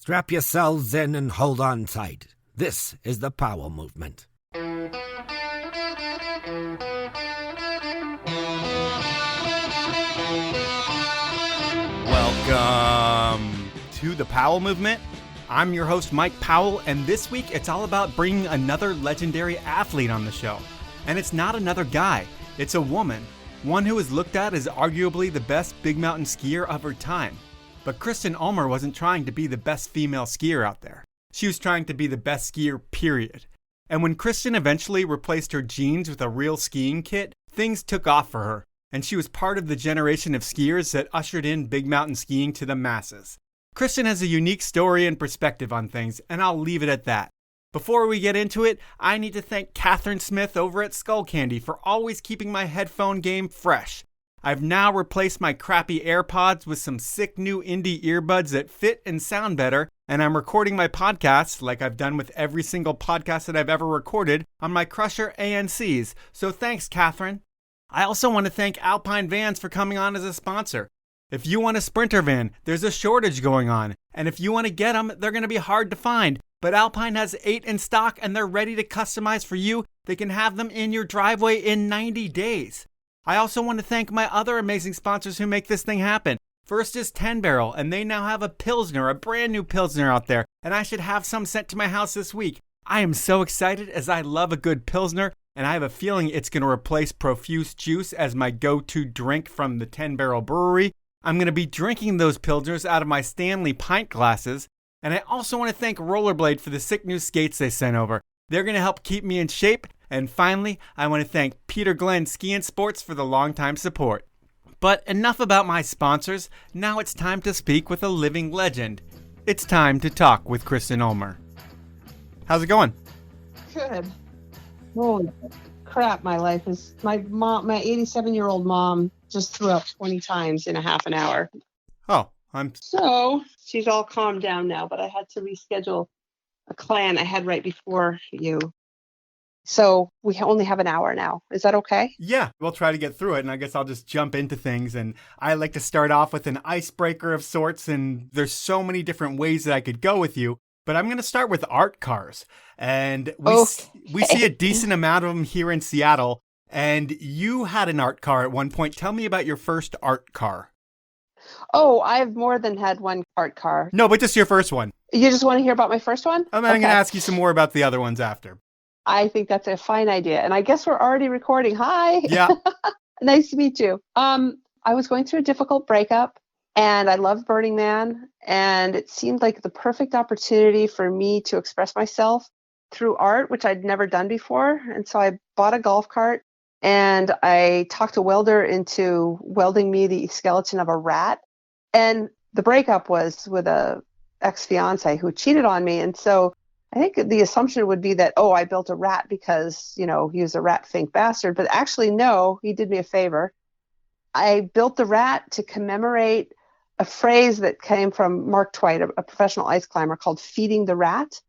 Strap yourselves in and hold on tight. This is the Power Movement. Welcome to the Powell Movement. I'm your host, Mike Powell, and this week it's all about bringing another legendary athlete on the show. And it's not another guy, it's a woman, one who is looked at as arguably the best big mountain skier of her time. But Kristen Ulmer wasn't trying to be the best female skier out there. She was trying to be the best skier, period. And when Kristen eventually replaced her jeans with a real skiing kit, things took off for her. And she was part of the generation of skiers that ushered in big mountain skiing to the masses. Kristen has a unique story and perspective on things, and I'll leave it at that. Before we get into it, I need to thank Catherine Smith over at Skull Candy for always keeping my headphone game fresh. I've now replaced my crappy AirPods with some sick new indie earbuds that fit and sound better, and I'm recording my podcasts, like I've done with every single podcast that I've ever recorded, on my Crusher ANCs, so thanks, Catherine. I also want to thank Alpine Vans for coming on as a sponsor. If you want a Sprinter van, there's a shortage going on, and if you want to get them, they're going to be hard to find, but Alpine has 8 in stock and they're ready to customize for you. They can have them in your driveway in 90 days. I also want to thank my other amazing sponsors who make this thing happen. First is 10 Barrel, and they now have a Pilsner, a brand new Pilsner out there, and I should have some sent to my house this week. I am so excited as I love a good Pilsner, and I have a feeling it's going to replace Profuse Juice as my go-to drink from the 10 Barrel Brewery. I'm going to be drinking those Pilsners out of my Stanley pint glasses, and I also want to thank Rollerblade for the sick new skates they sent over. They're going to help keep me in shape. And finally, I want to thank Peter Glenn Ski and Sports for the longtime support. But enough about my sponsors. Now it's time to speak with a living legend. It's time to talk with Kristen Ulmer. How's it going? Good. Holy crap, my life is... My 87-year-old mom just threw up 20 times in a half an hour. Oh, So, she's all calmed down now, but I had to reschedule a clan I had right before you. So we only have an hour now. Is that okay? Yeah, we'll try to get through it, and I guess I'll just jump into things. And I like to start off with an icebreaker of sorts, and there's so many different ways that I could go with you. But I'm going to start with art cars. And we see a decent amount of them here in Seattle. And you had an art car at one point. Tell me about your first art car. Oh, I've more than had one art car. No, but just your first one. You just want to hear about my first one? I'm going to ask you some more about the other ones after. I think that's a fine idea. And I guess we're already recording. Hi. Yeah. Nice to meet you. I was going through a difficult breakup and I loved Burning Man. And it seemed like the perfect opportunity for me to express myself through art, which I'd never done before. And so I bought a golf cart and I talked a welder into welding me the skeleton of a rat. And the breakup was with a ex-fiance who cheated on me. And so I think the assumption would be that, I built a rat because, he was a rat-fink bastard. But actually, no, he did me a favor. I built the rat to commemorate a phrase that came from Mark Twight, a professional ice climber, called feeding the rat.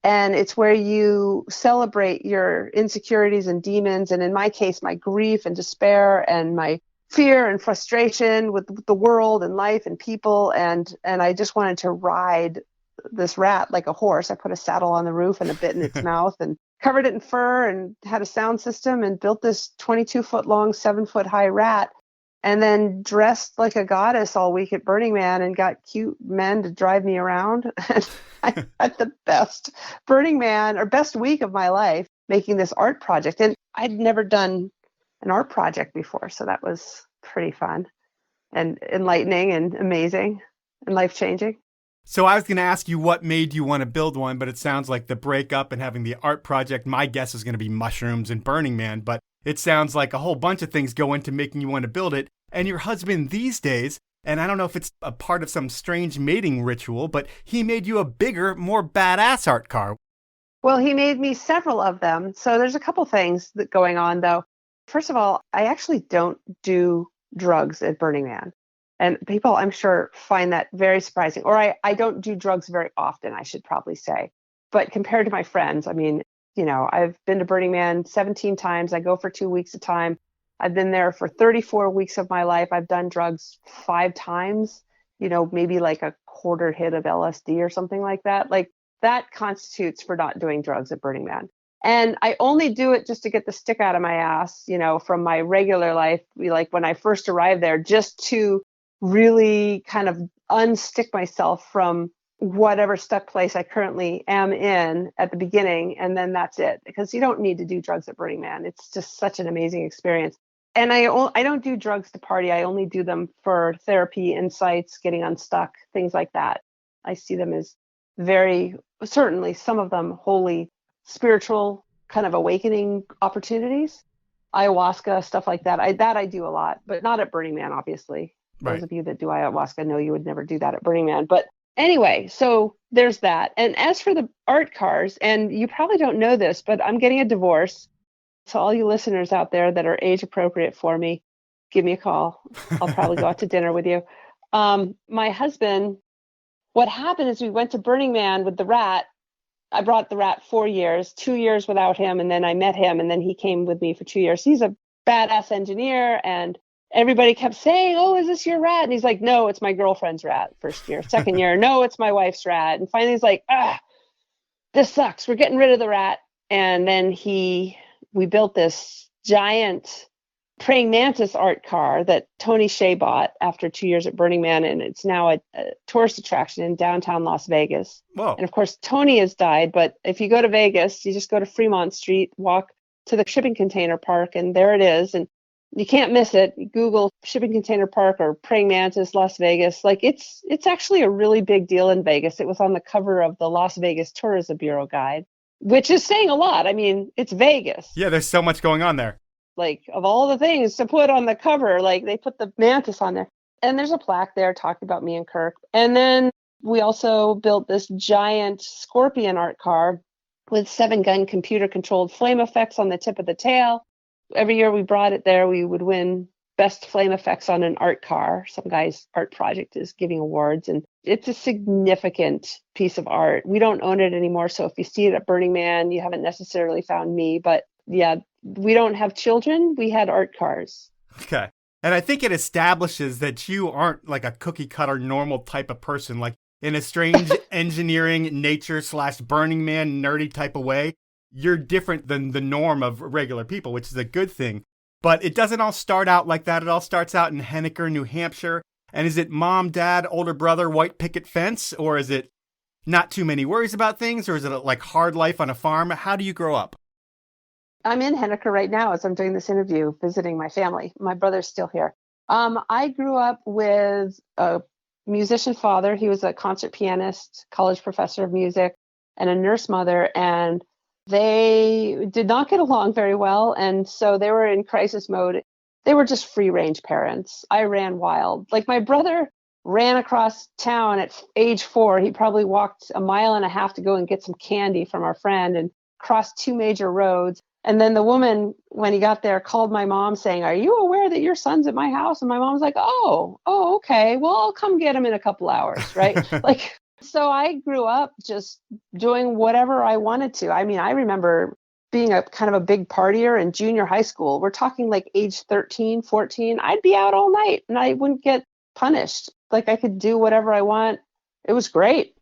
And it's where you celebrate your insecurities and demons. And in my case, my grief and despair and my fear and frustration with the world and life and people. And I just wanted to ride this rat like a horse. I put a saddle on the roof and a bit in its mouth and covered it in fur and had a sound system and built this 22-foot long, 7-foot high rat, and then dressed like a goddess all week at Burning Man and got cute men to drive me around. And I had the best Burning Man or best week of my life making this art project. And I'd never done an art project before. So that was pretty fun and enlightening and amazing and life-changing. So I was going to ask you what made you want to build one, but it sounds like the breakup and having the art project, my guess is going to be mushrooms and Burning Man, but it sounds like a whole bunch of things go into making you want to build it. And your husband these days, and I don't know if it's a part of some strange mating ritual, but he made you a bigger, more badass art car. Well, he made me several of them. So there's a couple things that going on, though. First of all, I actually don't do drugs at Burning Man. And people, I'm sure, find that very surprising. Or I don't do drugs very often, I should probably say. But compared to my friends, I mean, I've been to Burning Man 17 times. I go for 2 weeks at a time. I've been there for 34 weeks of my life. I've done drugs 5 times maybe like a quarter hit of LSD or something like that. Like that constitutes for not doing drugs at Burning Man. And I only do it just to get the stick out of my ass, from my regular life, like when I first arrived there, just to really kind of unstick myself from whatever stuck place I currently am in at the beginning. And then that's it, because you don't need to do drugs at Burning Man. It's just such an amazing experience. And I don't do drugs to party. I only do them for therapy, insights, getting unstuck, things like that. I see them as certainly some of them wholly spiritual kind of awakening opportunities. Ayahuasca, stuff like that. I do a lot, but not at Burning Man, obviously. Right. Those of you that do ayahuasca know you would never do that at Burning Man. But anyway, so there's that. And as for the art cars, and you probably don't know this, but I'm getting a divorce. So all you listeners out there that are age appropriate for me, give me a call. I'll probably go out to dinner with you. My husband, what happened is we went to Burning Man with the rat. I brought the rat 4 years, 2 years without him. And then I met him, and then he came with me for 2 years. He's a badass engineer, and everybody kept saying, "Oh, is this your rat?" And he's like, "No, it's my girlfriend's rat." First year. Second year, "No, it's my wife's rat." And finally he's like, "This sucks. We're getting rid of the rat." And then we built this giant praying mantis art car that Tony Shea bought after 2 years at Burning Man, and it's now a tourist attraction in downtown Las Vegas. Whoa. And of course, Tony has died, but if you go to Vegas, you just go to Fremont Street, walk to the shipping container park, and there it is. And you can't miss it. You Google shipping container park or praying mantis Las Vegas. Like it's actually a really big deal in Vegas. It was on the cover of the Las Vegas Tourism Bureau guide, which is saying a lot. I mean, it's Vegas. Yeah, there's so much going on there. Like, of all the things to put on the cover, like they put the mantis on there. And there's a plaque there talking about me and Kirk. And then we also built this giant scorpion art car with 7-gun computer controlled flame effects on the tip of the tail. Every year we brought it there, we would win best flame effects on an art car. Some guy's art project is giving awards, and it's a significant piece of art. We don't own it anymore, so if you see it at Burning Man, you haven't necessarily found me. But yeah, we don't have children. We had art cars. Okay. And I think it establishes that you aren't like a cookie cutter normal type of person, like in a strange engineering nature/Burning Man nerdy type of way. You're different than the norm of regular people, which is a good thing. But it doesn't all start out like that. It all starts out in Henniker, New Hampshire. And is it mom, dad, older brother, white picket fence? Or is it not too many worries about things? Or is it like hard life on a farm? How do you grow up? I'm in Henniker right now as I'm doing this interview, visiting my family. My brother's still here. I grew up with a musician father. He was a concert pianist, college professor of music, and a nurse mother. And they did not get along very well. And so they were in crisis mode. They were just free range parents. I ran wild. Like my brother ran across town at age 4. He probably walked a mile and a half to go and get some candy from our friend and crossed 2 major roads. And then the woman, when he got there, called my mom saying, "Are you aware that your son's at my house?" And my mom's like, oh, okay. Well, I'll come get him in a couple hours, right? So I grew up just doing whatever I wanted to. I mean, I remember being a kind of a big partier in junior high school. We're talking like age 13, 14. I'd be out all night and I wouldn't get punished. Like I could do whatever I want. It was great.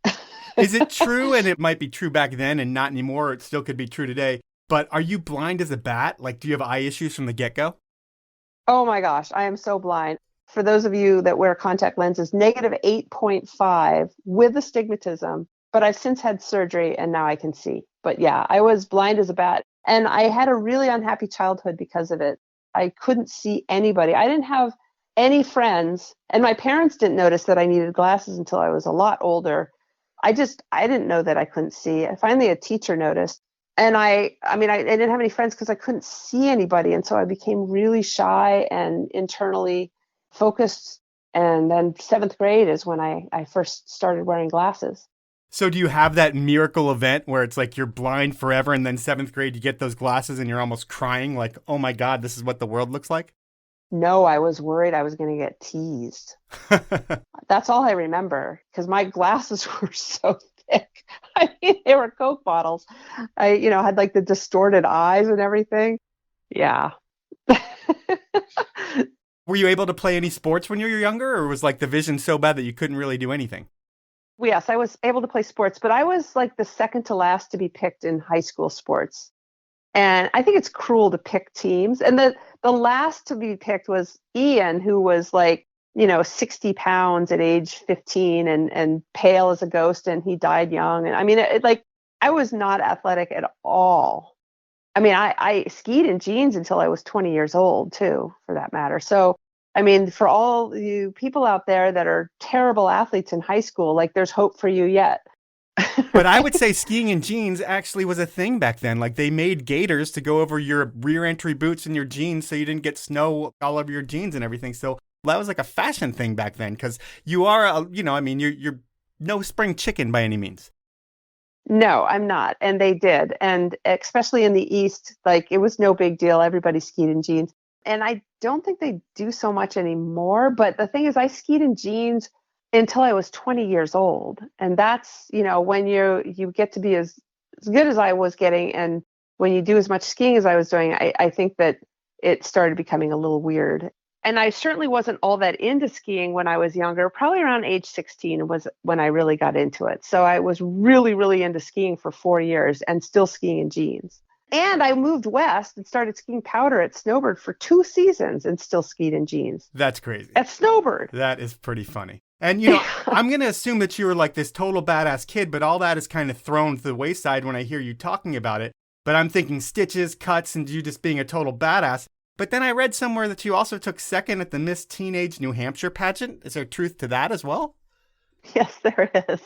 Is it true? And it might be true back then and not anymore. It still could be true today. But are you blind as a bat? Like, do you have eye issues from the get-go? Oh my gosh, I am so blind. For those of you that wear contact lenses, -8.5 with astigmatism. But I've since had surgery and now I can see. But yeah, I was blind as a bat. And I had a really unhappy childhood because of it. I couldn't see anybody. I didn't have any friends. And my parents didn't notice that I needed glasses until I was a lot older. I didn't know that I couldn't see. Finally, a teacher noticed. And I didn't have any friends because I couldn't see anybody. And so I became really shy and internally focused. And then 7th grade is when I first started wearing glasses. So do you have that miracle event where it's like you're blind forever and then 7th grade you get those glasses and you're almost crying like, oh my God, this is what the world looks like? No, I was worried I was going to get teased. That's all I remember because my glasses were so thick. I mean, they were Coke bottles. I, had like the distorted eyes and everything. Yeah. Were you able to play any sports when you were younger, or was like the vision so bad that you couldn't really do anything? Yes, I was able to play sports, but I was like the second to last to be picked in high school sports. And I think it's cruel to pick teams. And the last to be picked was Ian, who was like, 60 pounds at age 15 and pale as a ghost. And he died young. And I mean, I was not athletic at all. I mean, I skied in jeans until I was 20 years old, too, for that matter. So, I mean, for all you people out there that are terrible athletes in high school, like there's hope for you yet. But I would say skiing in jeans actually was a thing back then. Like they made gaiters to go over your rear entry boots and your jeans so you didn't get snow all over your jeans and everything. So that was like a fashion thing back then because you are, you're no spring chicken by any means. No, I'm not. And they did. And especially in the East, like it was no big deal. Everybody skied in jeans. And I don't think they do so much anymore. But the thing is, I skied in jeans until I was 20 years old. And that's, when you get to be as good as I was getting, and when you do as much skiing as I was doing, I think that it started becoming a little weird. And I certainly wasn't all that into skiing when I was younger. Probably around age 16 was when I really got into it. So I was really, really into skiing for 4 years and still skiing in jeans. And I moved west and started skiing powder at Snowbird for 2 seasons and still skied in jeans. That's crazy. At Snowbird. That is pretty funny. And, I'm going to assume that you were like this total badass kid, but all that is kind of thrown to the wayside when I hear you talking about it. But I'm thinking stitches, cuts, and you just being a total badass. But then I read somewhere that you also took second at the Miss Teenage New Hampshire pageant. Is there truth to that as well? Yes, there is.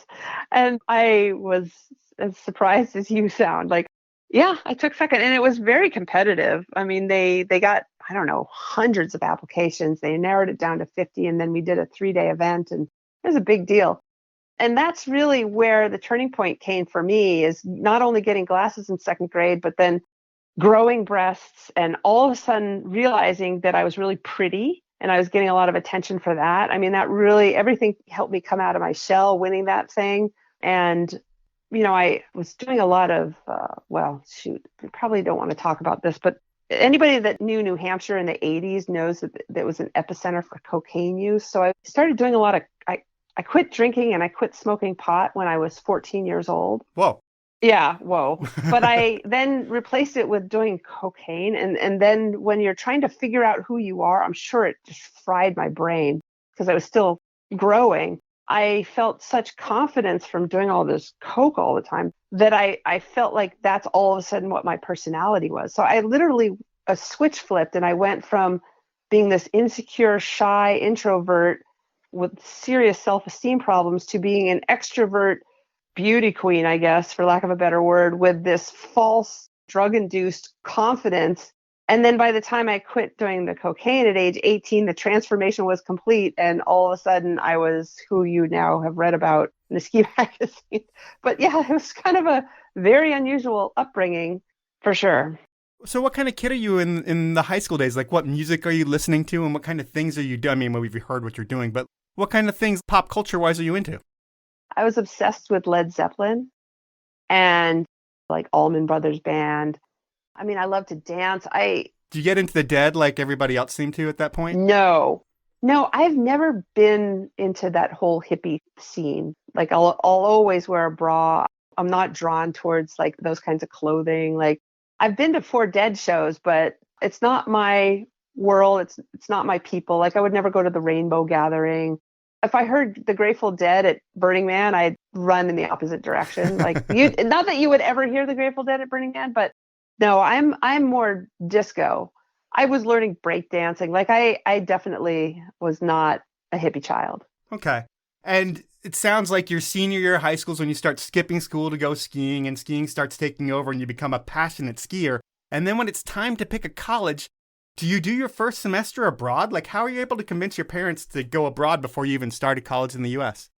And I was as surprised as you sound. Like, yeah, I took second, and it was very competitive. I mean, they got, I don't know, hundreds of applications. They narrowed it down to 50, and then we did a 3-day event, and it was a big deal. And that's really where the turning point came for me, is not only getting glasses in second grade, but then growing breasts and all of a sudden realizing that I was really pretty and I was getting a lot of attention for that. I mean, that really, everything helped me come out of my shell, winning that thing. And, I was doing a lot of, we probably don't want to talk about this, but anybody that knew New Hampshire in the 80s knows that it was an epicenter for cocaine use. So I started doing a lot of, I quit drinking and I quit smoking pot when I was 14 years old. Whoa. Yeah, whoa. But I then replaced it with doing cocaine. And then when you're trying to figure out who you are, I'm sure it just fried my brain because I was still growing. I felt such confidence from doing all this coke all the time that I felt like that's all of a sudden what my personality was. So I literally a switch flipped and I went from being this insecure, shy introvert with serious self-esteem problems to being an extrovert beauty queen, I guess, for lack of a better word, with this false drug-induced confidence. And then by the time I quit doing the cocaine at age 18, the transformation was complete. And all of a sudden I was who you now have read about in the ski magazine. But yeah, it was kind of a very unusual upbringing for sure. So what kind of kid are you in the high school days? Like what music are you listening to and what kind of things are you doing? I mean, we've heard what you're doing, but what kind of things pop culture wise are you into? I was obsessed with Led Zeppelin and like Allman Brothers Band. I mean, I love to dance. Do you get into the Dead like everybody else seemed to at that point? No, I've never been into that whole hippie scene. Like I'll always wear a bra. I'm not drawn towards like those kinds of clothing. Like I've been to 4 Dead shows, but it's not my world. It's not my people. Like I would never go to the Rainbow Gathering. If I heard the Grateful Dead at Burning Man, I'd run in the opposite direction. Like not that you would ever hear the Grateful Dead at Burning Man, but no, I'm more disco. I was learning breakdancing. Like I definitely was not a hippie child. Okay. And it sounds like your senior year of high school is when you start skipping school to go skiing and skiing starts taking over and you become a passionate skier. And then when it's time to pick a college, do you do your first semester abroad? Like how are you able to convince your parents to go abroad before you even started college in the US?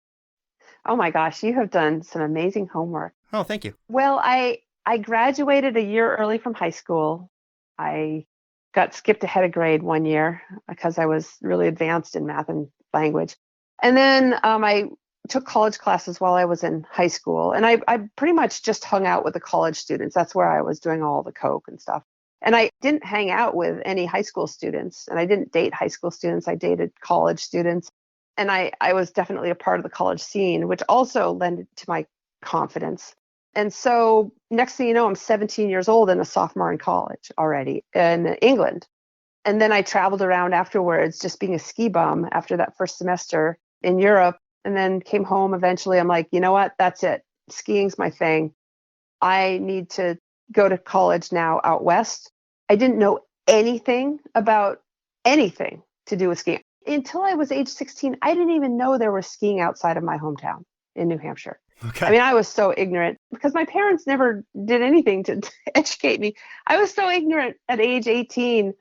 Oh my gosh, you have done some amazing homework. Oh, thank you. Well, I graduated a year early from high school. I got skipped ahead of grade 1 year because I was really advanced in math and language. And then I took college classes while I was in high school. And I pretty much just hung out with the college students. That's where I was doing all the coke and stuff. And I didn't hang out with any high school students, and I didn't date high school students. I dated college students. And I was definitely a part of the college scene, which also lent to my confidence. And so next thing you know, I'm 17 years old and a sophomore in college already in England. And then I traveled around afterwards, just being a ski bum after that first semester in Europe, and then came home eventually. I'm like, you know what? That's it. Skiing's my thing. I need to go to college now out west. I didn't know anything about anything to do with skiing. Until I was age 16, I didn't even know there was skiing outside of my hometown in New Hampshire. Okay. I mean, I was so ignorant because my parents never did anything to educate me. I was so ignorant at age 18.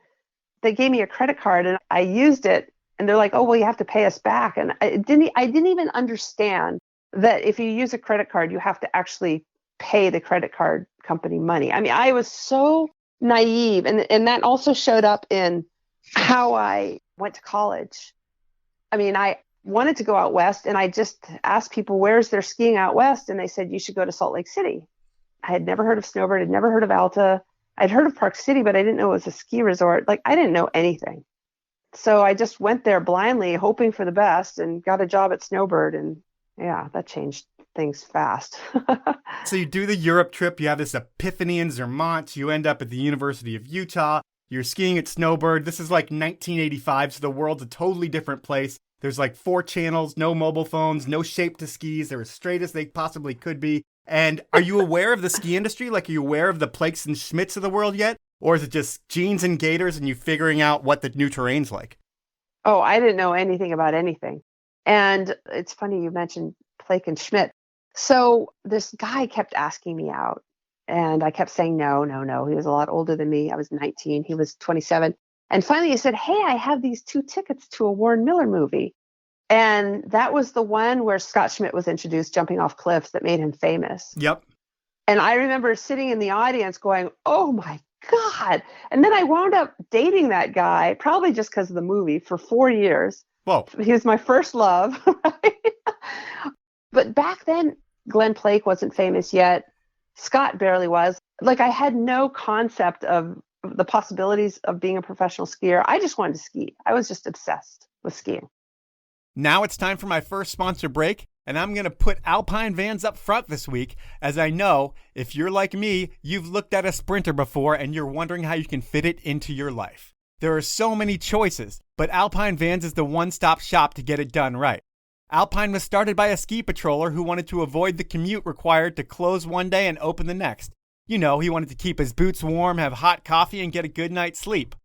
They gave me a credit card and I used it. And they're like, oh, well, you have to pay us back. And I didn't even understand that if you use a credit card, you have to actually pay the credit card company money. I mean, I was so naive. And that also showed up in how I went to college. I mean, I wanted to go out west and I just asked people, where's there skiing out west? And they said, you should go to Salt Lake City. I had never heard of Snowbird. I'd never heard of Alta. I'd heard of Park City, but I didn't know it was a ski resort. Like, I didn't know anything. So I just went there blindly, hoping for the best, and got a job at Snowbird. And yeah, that changed things fast. So you do the Europe trip, you have this epiphany in Zermatt, you end up at the University of Utah, you're skiing at Snowbird. This is like 1985, so the world's a totally different place. There's like 4 channels, no mobile phones, no shape to skis. They're as straight as they possibly could be. And are you aware of the ski industry? Like, are you aware of the Plakes and Schmidts of the world yet? Or is it just jeans and gaiters and you figuring out what the new terrain's like? Oh, I didn't know anything about anything. And it's funny you mentioned Plake and Schmidt. So this guy kept asking me out. And I kept saying, no. He was a lot older than me. I was 19. He was 27. And finally he said, hey, I have these 2 tickets to a Warren Miller movie. And that was the one where Scott Schmidt was introduced jumping off cliffs that made him famous. Yep. And I remember sitting in the audience going, oh my God. And then I wound up dating that guy, probably just because of the movie, for 4 years. Whoa. He was my first love. Right? But back then, Glenn Plake wasn't famous yet. Scott barely was. Like, I had no concept of the possibilities of being a professional skier. I just wanted to ski. I was just obsessed with skiing. Now it's time for my first sponsor break, and I'm going to put Alpine Vans up front this week, as I know if you're like me, you've looked at a Sprinter before and you're wondering how you can fit it into your life. There are so many choices, but Alpine Vans is the one-stop shop to get it done right. Alpine was started by a ski patroller who wanted to avoid the commute required to close one day and open the next. You know, he wanted to keep his boots warm, have hot coffee, and get a good night's sleep.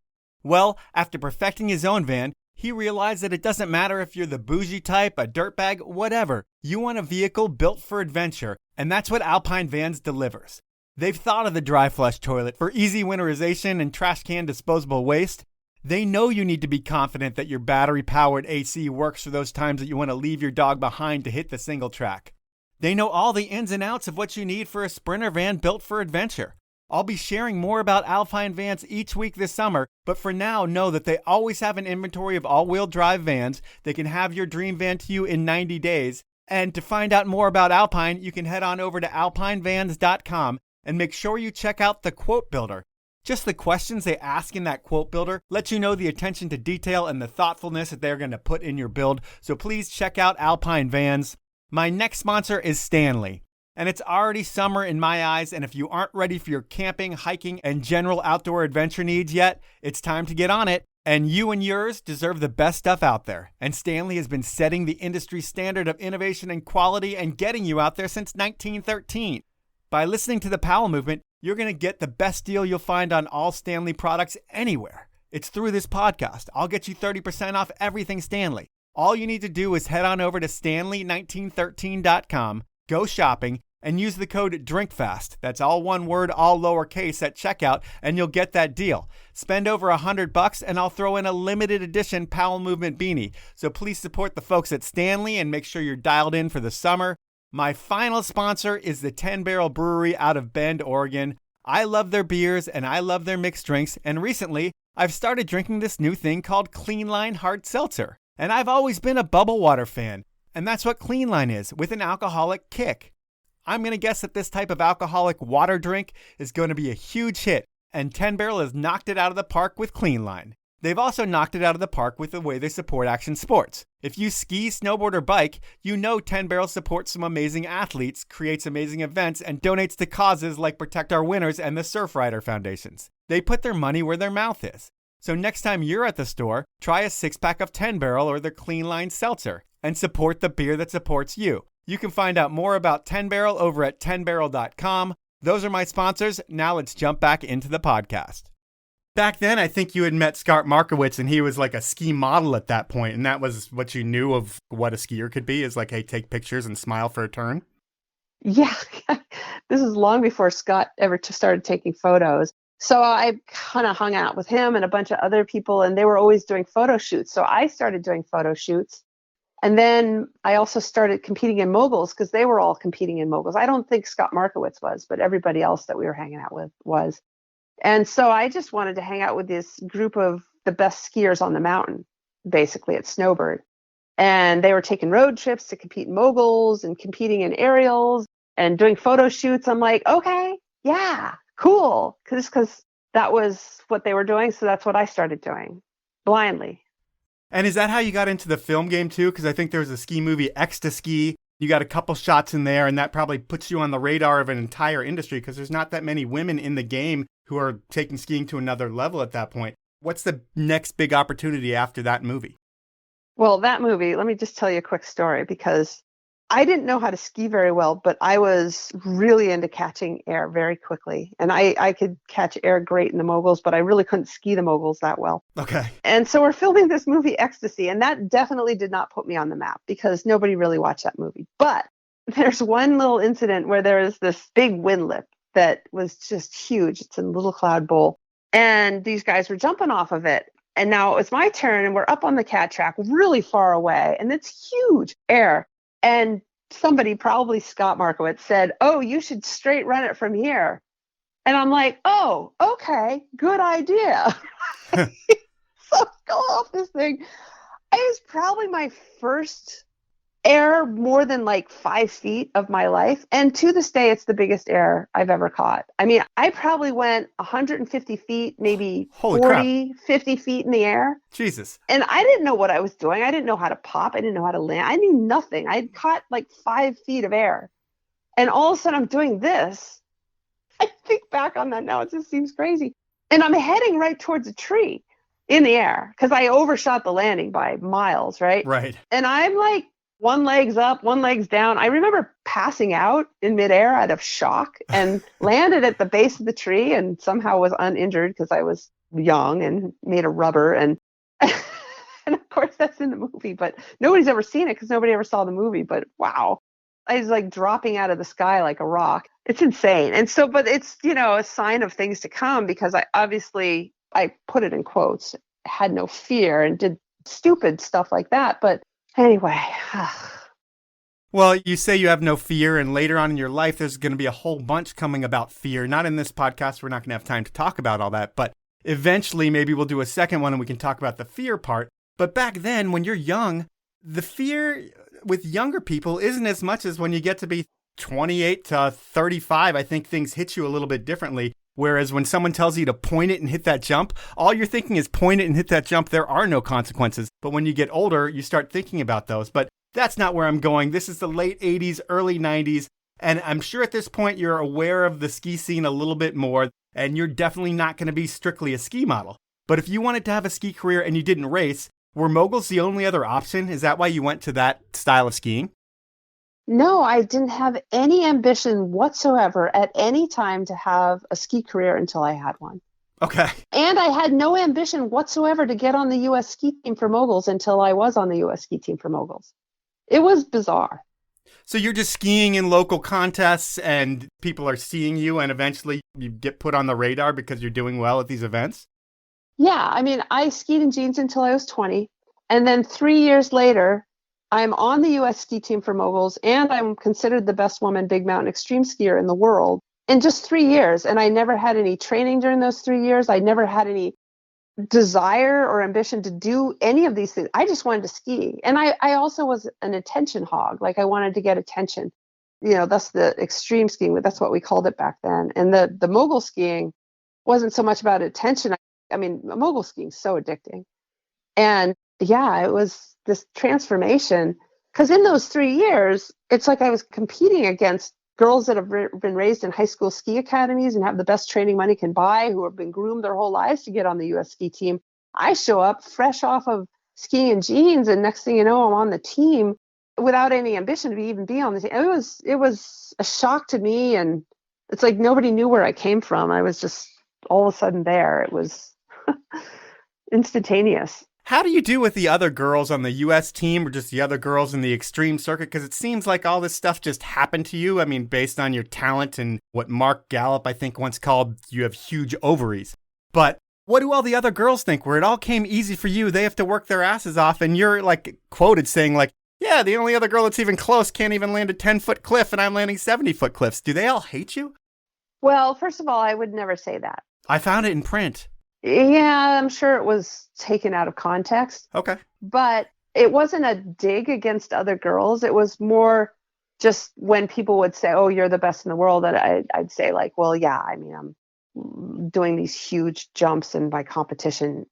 Well, after perfecting his own van, he realized that it doesn't matter if you're the bougie type, a dirtbag, whatever. You want a vehicle built for adventure, and that's what Alpine Vans delivers. They've thought of the dry flush toilet for easy winterization and trash can disposable waste. They know you need to be confident that your battery-powered AC works for those times that you want to leave your dog behind to hit the single track. They know all the ins and outs of what you need for a Sprinter van built for adventure. I'll be sharing more about Alpine Vans each week this summer, but for now, know that they always have an inventory of all-wheel drive vans. They can have your dream van to you in 90 days. And to find out more about Alpine, you can head on over to alpinevans.com and make sure you check out the Quote Builder. Just the questions they ask in that Quote Builder let you know the attention to detail and the thoughtfulness that they're going to put in your build. So please check out Alpine Vans. My next sponsor is Stanley. And it's already summer in my eyes, and if you aren't ready for your camping, hiking, and general outdoor adventure needs yet, it's time to get on it. And you and yours deserve the best stuff out there. And Stanley has been setting the industry standard of innovation and quality and getting you out there since 1913. By listening to the Powell Movement, you're going to get the best deal you'll find on all Stanley products anywhere. It's through this podcast. I'll get you 30% off everything Stanley. All you need to do is head on over to stanley1913.com, go shopping, and use the code DRINKFAST. That's all one word, all lowercase at checkout, and you'll get that deal. Spend over $100 and I'll throw in a limited edition Powell Movement beanie. So please support the folks at Stanley and make sure you're dialed in for the summer. My final sponsor is the 10 Barrel Brewery out of Bend, Oregon. I love their beers and I love their mixed drinks, and recently I've started drinking this new thing called Clean Line Hard Seltzer. And I've always been a bubble water fan, and that's what Clean Line is, with an alcoholic kick. I'm going to guess that this type of alcoholic water drink is going to be a huge hit, And 10 Barrel has knocked it out of the park with Clean Line. They've also knocked it out of the park with the way they support action sports. If you ski, snowboard, or bike, you know 10 Barrel supports some amazing athletes, creates amazing events, and donates to causes like Protect Our Winners and the Surfrider Foundations. They put their money where their mouth is. So next time you're at the store, try a 6-pack of 10 Barrel or the Clean Line Seltzer and support the beer that supports you. You can find out more about 10 Barrel over at 10barrel.com. Those are my sponsors. Now let's jump back into the podcast. Back then, I think you had met Scott Markowitz, and he was like a ski model at that point, and that was what you knew of what a skier could be, is like, hey, take pictures and smile for a turn? Yeah, this is long before Scott ever started taking photos. So I kind of hung out with him and a bunch of other people, and they were always doing photo shoots. So I started doing photo shoots. And then I also started competing in moguls because they were all competing in moguls. I don't think Scott Markowitz was, but everybody else that we were hanging out with was. And so I just wanted to hang out with this group of the best skiers on the mountain, basically at Snowbird. And they were taking road trips to compete in moguls and competing in aerials and doing photo shoots. I'm like, okay, yeah, cool. Because that was what they were doing. So that's what I started doing blindly. And is that how you got into the film game too? Because I think there was a ski movie, Ecstasy. You got a couple shots in there, and that probably puts you on the radar of an entire industry because there's not that many women in the game who are taking skiing to another level at that point. What's the next big opportunity after that movie? Well, that movie, let me just tell you a quick story because I didn't know how to ski very well, but I was really into catching air very quickly. And I could catch air great in the moguls, but I really couldn't ski the moguls that well. Okay. And so we're filming this movie, Ecstasy, and that definitely did not put me on the map because nobody really watched that movie. But there's one little incident where there is this big wind lip that was just huge. It's in Little Cloud Bowl. And these guys were jumping off of it. And now it was my turn, and we're up on the cat track really far away. And it's huge air. And somebody, probably Scott Markowitz, said, oh, you should straight run it from here. And I'm like, oh, okay, good idea. So go off this thing. It was probably my first air more than like 5 feet of my life. And to this day, it's the biggest air I've ever caught. I mean, I probably went 150 feet, maybe Holy 40, crap. 50 feet in the air. Jesus. And I didn't know what I was doing. I didn't know how to pop. I didn't know how to land. I knew nothing. I had caught like 5 feet of air. And all of a sudden I'm doing this. I think back on that now. It just seems crazy. And I'm heading right towards a tree in the air because I overshot the landing by miles, right? Right. And I'm like, one leg's up, one leg's down. I remember passing out in midair out of shock and landed at the base of the tree and somehow was uninjured because I was young and made of rubber. And and of course that's in the movie, but nobody's ever seen it because nobody ever saw the movie. But wow, I was like dropping out of the sky like a rock. It's insane. And so, but it's, you know, a sign of things to come because I put it in quotes, had no fear and did stupid stuff like that. But anyway. Well, you say you have no fear, and later on in your life, there's going to be a whole bunch coming about fear. Not in this podcast. We're not going to have time to talk about all that. But eventually, maybe we'll do a second one and we can talk about the fear part. But back then, when you're young, the fear with younger people isn't as much as when you get to be 28 to 35. I think things hit you a little bit differently. Whereas when someone tells you to point it and hit that jump, all you're thinking is point it and hit that jump. There are no consequences. But when you get older, you start thinking about those. But that's not where I'm going. This is the late 80s, early 90s. And I'm sure at this point you're aware of the ski scene a little bit more. And you're definitely not going to be strictly a ski model. But if you wanted to have a ski career and you didn't race, were moguls the only other option? Is that why you went to that style of skiing? No, I didn't have any ambition whatsoever at any time to have a ski career until I had one. Okay. And I had no ambition whatsoever to get on the U.S. ski team for moguls until I was on the U.S. ski team for moguls. It was bizarre. So you're just skiing in local contests and people are seeing you and eventually you get put on the radar because you're doing well at these events? Yeah, I mean, I skied in jeans until I was 20. And then 3 years later, I'm on the U.S. ski team for moguls, and I'm considered the best woman big mountain extreme skier in the world in just 3 years. And I never had any training during those 3 years. I never had any desire or ambition to do any of these things. I just wanted to ski. And I also was an attention hog. Like I wanted to get attention. You know, that's the extreme skiing. That's what we called it back then. And the mogul skiing, wasn't so much about attention. I mean, mogul skiing is so addicting. And yeah, it was this transformation because in those 3 years, it's like I was competing against girls that have been raised in high school ski academies and have the best training money can buy, who have been groomed their whole lives to get on the US ski team. I show up fresh off of skiing in jeans, and next thing you know, I'm on the team without any ambition to even be on the team. It was a shock to me, and it's like nobody knew where I came from. I was just all of a sudden there. It was instantaneous. How do you do with the other girls on the U.S. team or just the other girls in the extreme circuit? Because it seems like all this stuff just happened to you. I mean, based on your talent and what Mark Gallup, I think, once called you have huge ovaries. But what do all the other girls think? Where it all came easy for you, they have to work their asses off, and you're like quoted saying like, yeah, the only other girl that's even close can't even land a 10-foot cliff, and I'm landing 70-foot cliffs. Do they all hate you? Well, first of all, I would never say that. I found it in print. Yeah, I'm sure it was taken out of context. Okay. But it wasn't a dig against other girls. It was more just when people would say, oh, you're the best in the world. And I'd say like, well, yeah, I mean, I'm doing these huge jumps and my competition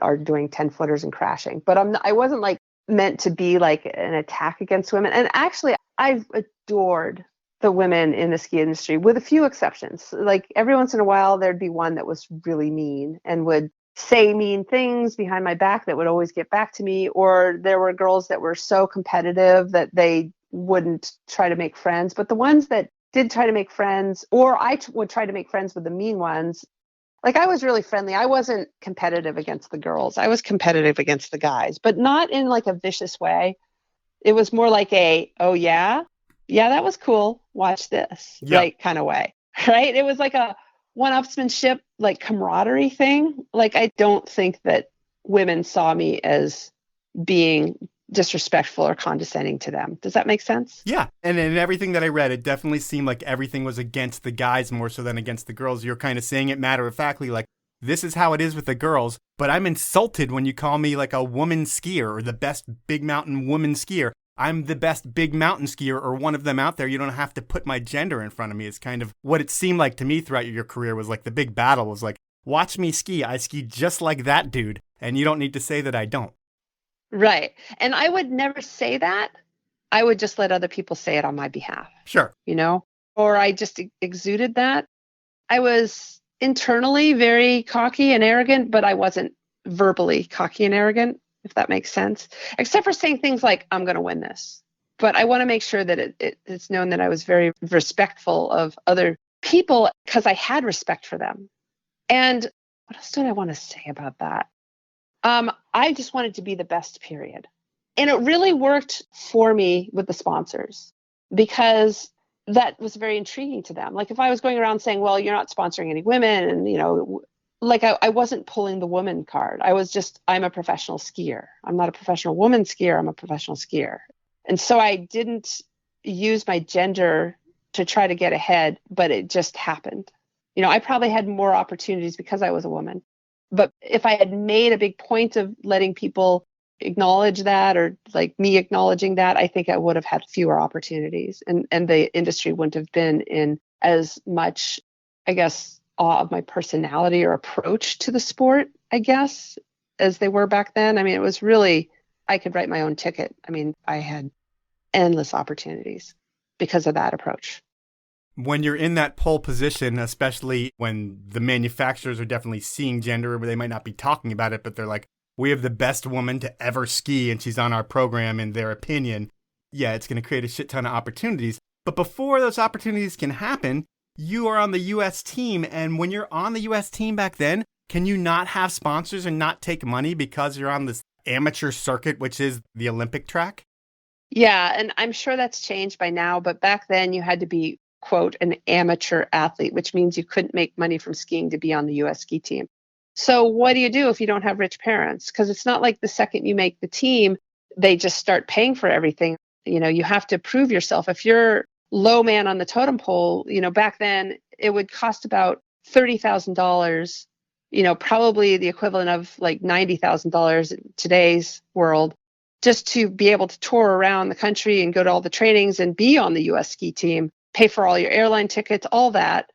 are doing 10-footers and crashing. But I wasn't like meant to be like an attack against women. And actually, I've adored the women in the ski industry, with a few exceptions. Like every once in a while, there'd be one that was really mean and would say mean things behind my back that would always get back to me. Or there were girls that were so competitive that they wouldn't try to make friends. But the ones that did try to make friends, or I would try to make friends with the mean ones, like I was really friendly. I wasn't competitive against the girls. I was competitive against the guys, but not in like a vicious way. It was more like oh yeah, that was cool. Watch this, right? Kind of way, right? It was like a one-upsmanship, like camaraderie thing. Like I don't think that women saw me as being disrespectful or condescending to them. Does that make sense? Yeah. And in everything that I read, it definitely seemed like everything was against the guys more so than against the girls. You're kind of saying it matter-of-factly, like, this is how it is with the girls, but I'm insulted when you call me like a woman skier or the best big mountain woman skier. I'm the best big mountain skier or one of them out there. You don't have to put my gender in front of me. It's kind of what it seemed like to me throughout your career was like the big battle was like, watch me ski. I ski just like that dude. And you don't need to say that I don't. Right. And I would never say that. I would just let other people say it on my behalf. Sure. You know, or I just exuded that. I was internally very cocky and arrogant, but I wasn't verbally cocky and arrogant, if that makes sense, except for saying things like, I'm going to win this. But I want to make sure that it's known that I was very respectful of other people because I had respect for them. And what else did I want to say about that? I just wanted to be the best, period. And it really worked for me with the sponsors because that was very intriguing to them. Like if I was going around saying, well, you're not sponsoring any women and, you know, like I wasn't pulling the woman card. I was just, I'm a professional skier. I'm not a professional woman skier. I'm a professional skier. And so I didn't use my gender to try to get ahead, but it just happened. You know, I probably had more opportunities because I was a woman. But if I had made a big point of letting people acknowledge that or like me acknowledging that, I think I would have had fewer opportunities and the industry wouldn't have been in as much, I guess, awe of my personality or approach to the sport, I guess, as they were back then. I mean, it was really, I could write my own ticket. I mean, I had endless opportunities because of that approach. When you're in that pole position, especially when the manufacturers are definitely seeing gender, where they might not be talking about it, but they're like, we have the best woman to ever ski and she's on our program in their opinion. Yeah, it's going to create a shit ton of opportunities. But before those opportunities can happen, you are on the U.S. team. And when you're on the U.S. team back then, can you not have sponsors and not take money because you're on this amateur circuit, which is the Olympic track? Yeah, and I'm sure that's changed by now. But back then you had to be, quote, an amateur athlete, which means you couldn't make money from skiing to be on the U.S. ski team. So what do you do if you don't have rich parents? Because it's not like the second you make the team, they just start paying for everything. You know, you have to prove yourself. If you're low man on the totem pole, you know, back then it would cost about $30,000, you know, probably the equivalent of like $90,000 in today's world, just to be able to tour around the country and go to all the trainings and be on the U.S. ski team, pay for all your airline tickets, all that.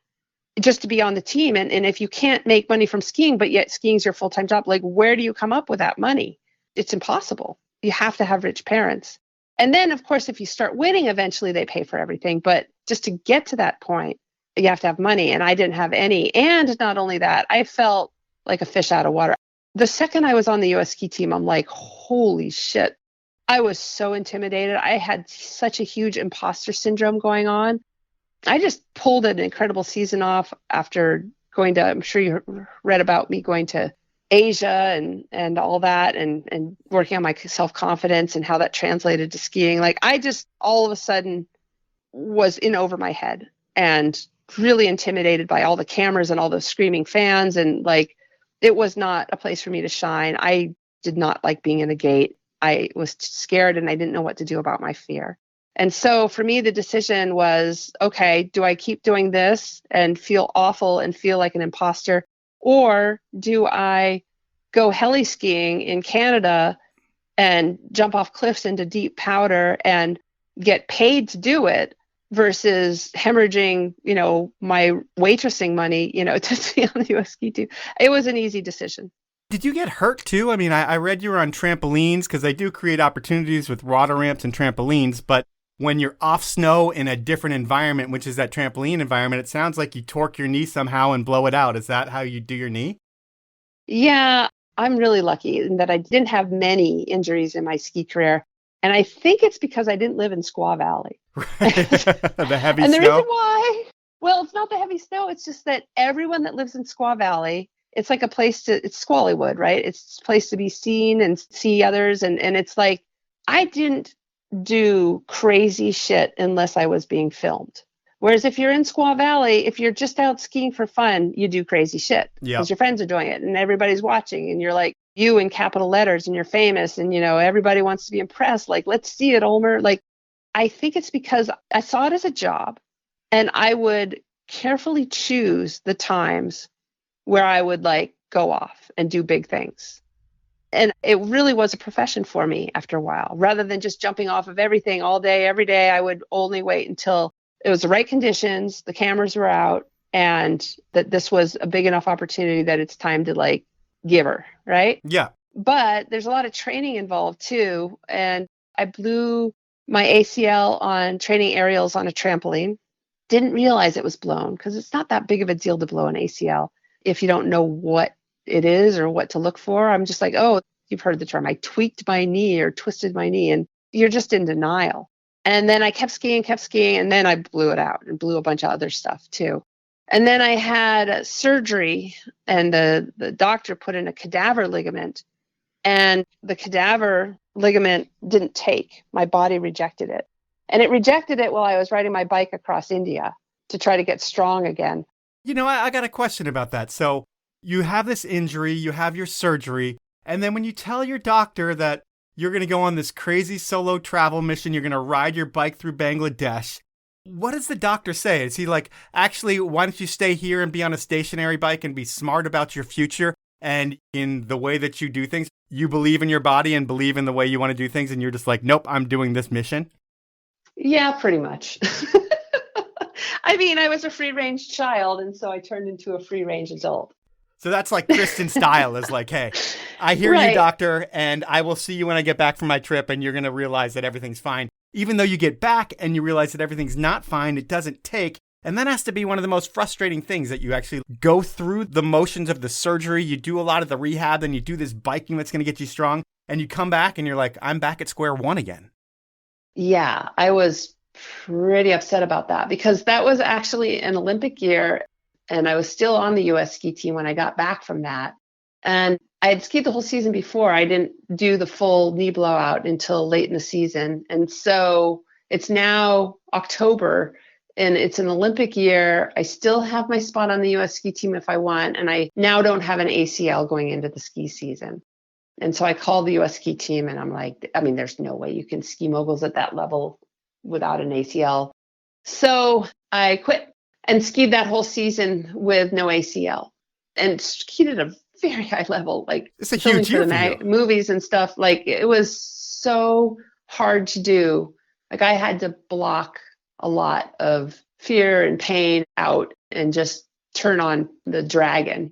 just to be on the team. And if you can't make money from skiing, but yet skiing's your full-time job, like where do you come up with that money? It's impossible. You have to have rich parents. And then, of course, if you start winning, eventually they pay for everything. But just to get to that point, you have to have money. And I didn't have any. And not only that, I felt like a fish out of water. The second I was on the US ski team, I'm like, holy shit. I was so intimidated. I had such a huge imposter syndrome going on. I just pulled an incredible season off after going to, I'm sure you read about me going to Asia and all that and working on my self-confidence and how that translated to skiing. Like I just all of a sudden was in over my head and really intimidated by all the cameras and all the screaming fans. And like, it was not a place for me to shine. I did not like being in the gate. I was scared and I didn't know what to do about my fear. And so for me, the decision was, okay, do I keep doing this and feel awful and feel like an imposter? Or do I go heli skiing in Canada and jump off cliffs into deep powder and get paid to do it versus hemorrhaging, my waitressing money, to be on the US ski team? It was an easy decision. Did you get hurt too? I mean, I read you were on trampolines because they do create opportunities with water ramps and trampolines, but when you're off snow in a different environment, which is that trampoline environment, it sounds like you torque your knee somehow and blow it out. Is that how you do your knee? Yeah, I'm really lucky in that I didn't have many injuries in my ski career. And I think it's because I didn't live in Squaw Valley. The heavy and the snow? reason why, well, it's not the heavy snow. It's just that everyone that lives in Squaw Valley, it's like a place it's Squallywood, right? It's a place to be seen and see others. And it's like, I didn't do crazy shit unless I was being filmed. Whereas if you're in Squaw Valley, if you're just out skiing for fun, you do crazy shit because your friends are doing it and everybody's watching and you're like you in capital letters and you're famous and, everybody wants to be impressed. Like, let's see it, Ulmer. Like, I think it's because I saw it as a job and I would carefully choose the times where I would like go off and do big things. And it really was a profession for me after a while. Rather than just jumping off of everything all day, every day, I would only wait until it was the right conditions, the cameras were out, and that this was a big enough opportunity that it's time to like give her, right? Yeah. But there's a lot of training involved too. And I blew my ACL on training aerials on a trampoline. Didn't realize it was blown because it's not that big of a deal to blow an ACL if you don't know what it is or what to look for. I'm just like, oh, you've heard the term. I tweaked my knee or twisted my knee, and you're just in denial. And then I kept skiing, and then I blew it out and blew a bunch of other stuff too. And then I had surgery, and the doctor put in a cadaver ligament, and the cadaver ligament didn't take. My body rejected it. And it rejected it while I was riding my bike across India to try to get strong again. I got a question about that. So you have this injury, you have your surgery, and then when you tell your doctor that you're going to go on this crazy solo travel mission, you're going to ride your bike through Bangladesh, what does the doctor say? Is he like, actually, why don't you stay here and be on a stationary bike and be smart about your future and in the way that you do things? You believe in your body and believe in the way you want to do things, and you're just like, nope, I'm doing this mission? Yeah, pretty much. I mean, I was a free-range child, and so I turned into a free-range adult. So that's like Kristen style is like, hey, I hear you, doctor, and I will see you when I get back from my trip, and you're going to realize that everything's fine. Even though you get back and you realize that everything's not fine, it doesn't take. And that has to be one of the most frustrating things, that you actually go through the motions of the surgery, you do a lot of the rehab, and you do this biking that's going to get you strong, and you come back and you're like, I'm back at square one again. Yeah, I was pretty upset about that because that was actually an Olympic year. And I was still on the US ski team when I got back from that. And I had skied the whole season before. I didn't do the full knee blowout until late in the season. And so it's now October and it's an Olympic year. I still have my spot on the US ski team if I want. And I now don't have an ACL going into the ski season. And so I called the US ski team and I'm like, I mean, there's no way you can ski moguls at that level without an ACL. So I quit and skied that whole season with no ACL and skied at a very high level, like it's a huge year for you. Movies and stuff. Like it was so hard to do. Like I had to block a lot of fear and pain out and just turn on the dragon.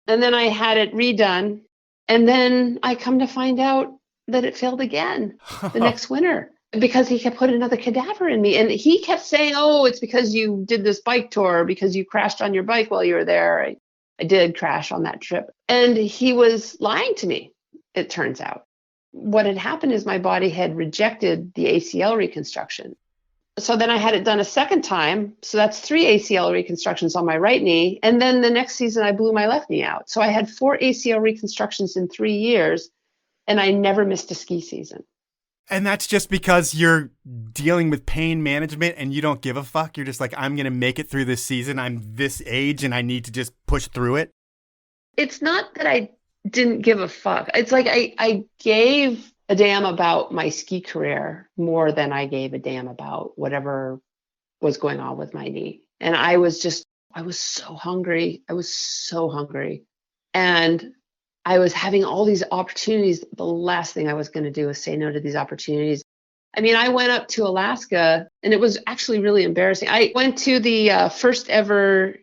And then I had it redone. And then I come to find out that it failed again the next winter because he kept putting another cadaver in me. And he kept saying, oh, it's because you did this bike tour, because you crashed on your bike while you were there. I did crash on that trip. And he was lying to me, it turns out. What had happened is my body had rejected the ACL reconstruction. So then I had it done a second time. So that's 3 ACL reconstructions on my right knee. And then the next season, I blew my left knee out. So I had 4 ACL reconstructions in 3 years, and I never missed a ski season. And that's just because you're dealing with pain management and you don't give a fuck. You're just like, I'm going to make it through this season. I'm this age and I need to just push through it. It's not that I didn't give a fuck. It's like I gave a damn about my ski career more than I gave a damn about whatever was going on with my knee. And I was so hungry. I was so hungry. And I was having all these opportunities. The last thing I was going to do was say no to these opportunities. I mean, I went up to Alaska and it was actually really embarrassing. I went to the first ever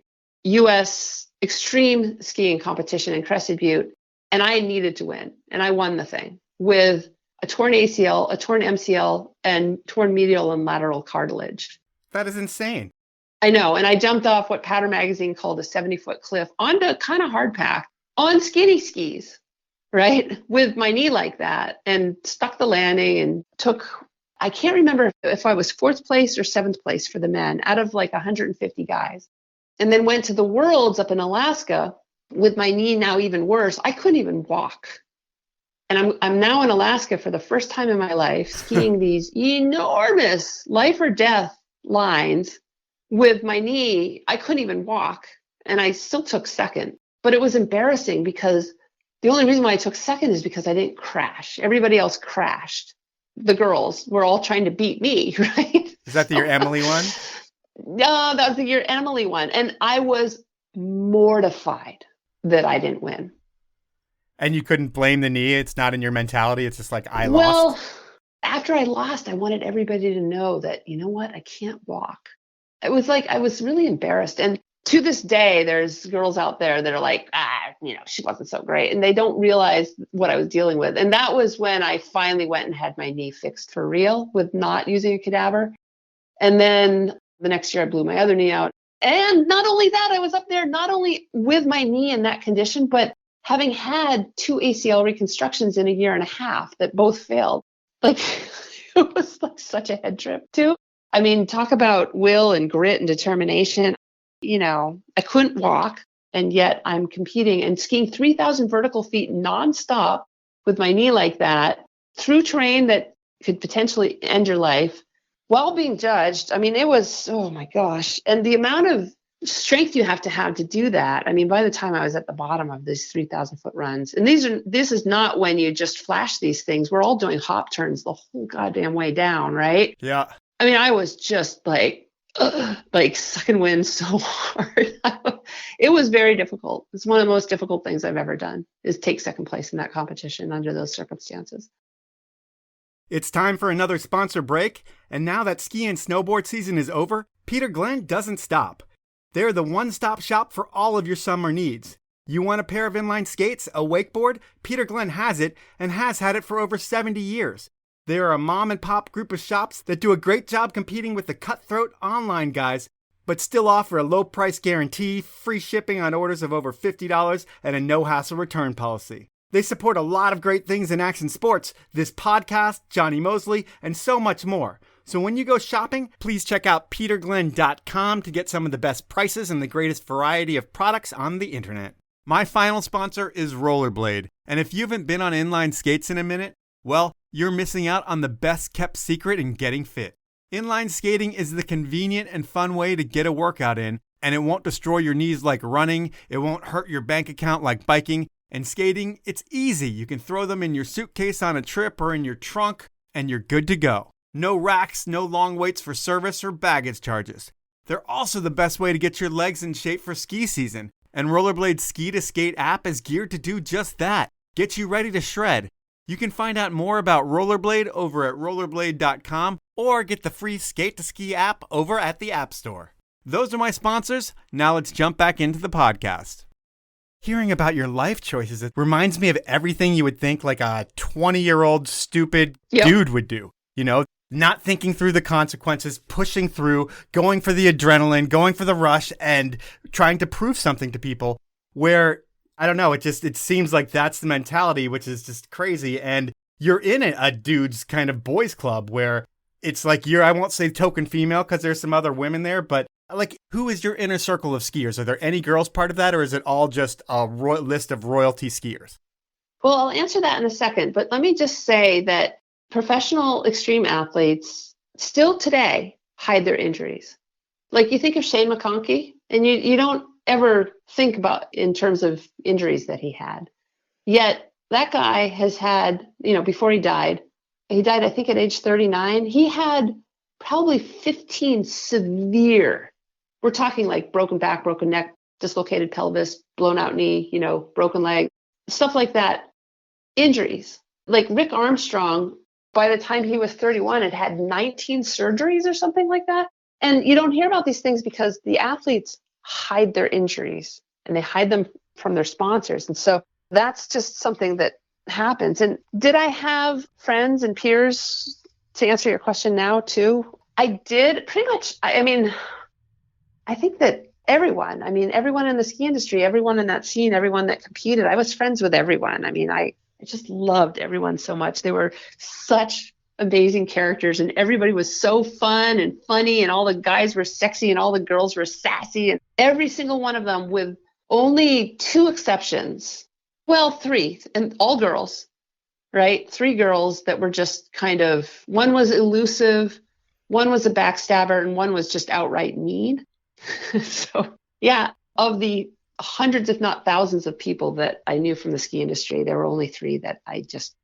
U.S. extreme skiing competition in Crested Butte, and I needed to win. And I won the thing with a torn ACL, a torn MCL, and torn medial and lateral cartilage. That is insane. I know. And I jumped off what Powder Magazine called a 70-foot cliff onto kind of hard pack on skinny skis, right? With my knee like that, and stuck the landing and took, I can't remember if I was 4th place or 7th place for the men out of like 150 guys. And then went to the Worlds up in Alaska with my knee now even worse. I couldn't even walk. And I'm now in Alaska for the first time in my life, skiing these enormous life or death lines with my knee. I couldn't even walk, and I still took second. But it was embarrassing because the only reason why I took second is because I didn't crash. Everybody else crashed. The girls were all trying to beat me, right? Is that your Emily one? No, that was your Emily one. And I was mortified that I didn't win. And you couldn't blame the knee. It's not in your mentality. It's just like, I lost. Well, after I lost, I wanted everybody to know that, you know what, I can't walk. It was like, I was really embarrassed. And to this day, there's girls out there that are like, she wasn't so great. And they don't realize what I was dealing with. And that was when I finally went and had my knee fixed for real with not using a cadaver. And then the next year I blew my other knee out. And not only that, I was up there not only with my knee in that condition, but having had 2 ACL reconstructions in a year and a half that both failed. Like, it was like such a head trip too. I mean, talk about will and grit and determination. I couldn't walk, and yet I'm competing and skiing 3,000 vertical feet nonstop with my knee like that through terrain that could potentially end your life while being judged. I mean, it was, oh my gosh. And the amount of strength you have to do that. I mean, by the time I was at the bottom of these 3,000 foot runs, and this is not when you just flash these things. We're all doing hop turns the whole goddamn way down, right? Yeah. I mean, I was just like sucking wind so hard. It was very difficult. It's one of the most difficult things I've ever done, is take second place in that competition under those circumstances. It's time for another sponsor break. And now that ski and snowboard season is over, Peter Glenn doesn't stop. They're the one-stop shop for all of your summer needs. You want a pair of inline skates, a wakeboard? Peter Glenn has it and has had it for over 70 years. They are a mom-and-pop group of shops that do a great job competing with the cutthroat online guys, but still offer a low-price guarantee, free shipping on orders of over $50, and a no-hassle return policy. They support a lot of great things in action sports, this podcast, Johnny Mosley, and so much more. So when you go shopping, please check out peterglenn.com to get some of the best prices and the greatest variety of products on the internet. My final sponsor is Rollerblade, and if you haven't been on inline skates in a minute, well, you're missing out on the best kept secret in getting fit. Inline skating is the convenient and fun way to get a workout in, and it won't destroy your knees like running, it won't hurt your bank account like biking, and skating, it's easy. You can throw them in your suitcase on a trip or in your trunk, and you're good to go. No racks, no long waits for service or baggage charges. They're also the best way to get your legs in shape for ski season. And Rollerblade's Ski to Skate app is geared to do just that. Get you ready to shred. You can find out more about Rollerblade over at rollerblade.com or get the free Skate to Ski app over at the App Store. Those are my sponsors. Now let's jump back into the podcast. Hearing about your life choices, it reminds me of everything you would think like a 20-year-old stupid dude would do. You know, not thinking through the consequences, pushing through, going for the adrenaline, going for the rush, and trying to prove something to people where, I don't know, it seems like that's the mentality, which is just crazy. And you're in a dude's kind of boys club where it's like I won't say token female because there's some other women there, but like, who is your inner circle of skiers? Are there any girls part of that, or is it all just a list of royalty skiers? Well, I'll answer that in a second, but let me just say that professional extreme athletes still today hide their injuries. Like, you think of Shane McConkey, and you don't ever think about in terms of injuries that he had. Yet that guy has had, before he died, I think at age 39, he had probably 15 severe, we're talking like broken back, broken neck, dislocated pelvis, blown out knee, broken leg, stuff like that, injuries. Like Rick Armstrong, by the time he was 31, had 19 surgeries or something like that. And you don't hear about these things because the athletes hide their injuries and they hide them from their sponsors. And so that's just something that happens. And did I have friends and peers, to answer your question now too? I did pretty much. I think that everyone in the ski industry, everyone in that scene, everyone that competed, I was friends with everyone. I just loved everyone so much. They were such amazing characters, and everybody was so fun and funny, and all the guys were sexy and all the girls were sassy, and every single one of them, with only 2 exceptions. Well, 3, and all girls, right? 3 girls that were just kind of, one was elusive, one was a backstabber, and one was just outright mean. So, yeah, of the hundreds, if not thousands of people that I knew from the ski industry, there were only 3 that I just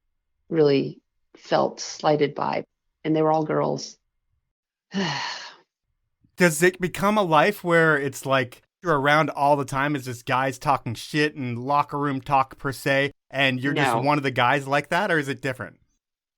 really felt slighted by, and they were all girls. Does it become a life where it's like you're around all the time? Is just guys talking shit and locker room talk per se, and you're just one of the guys like that, or is it different?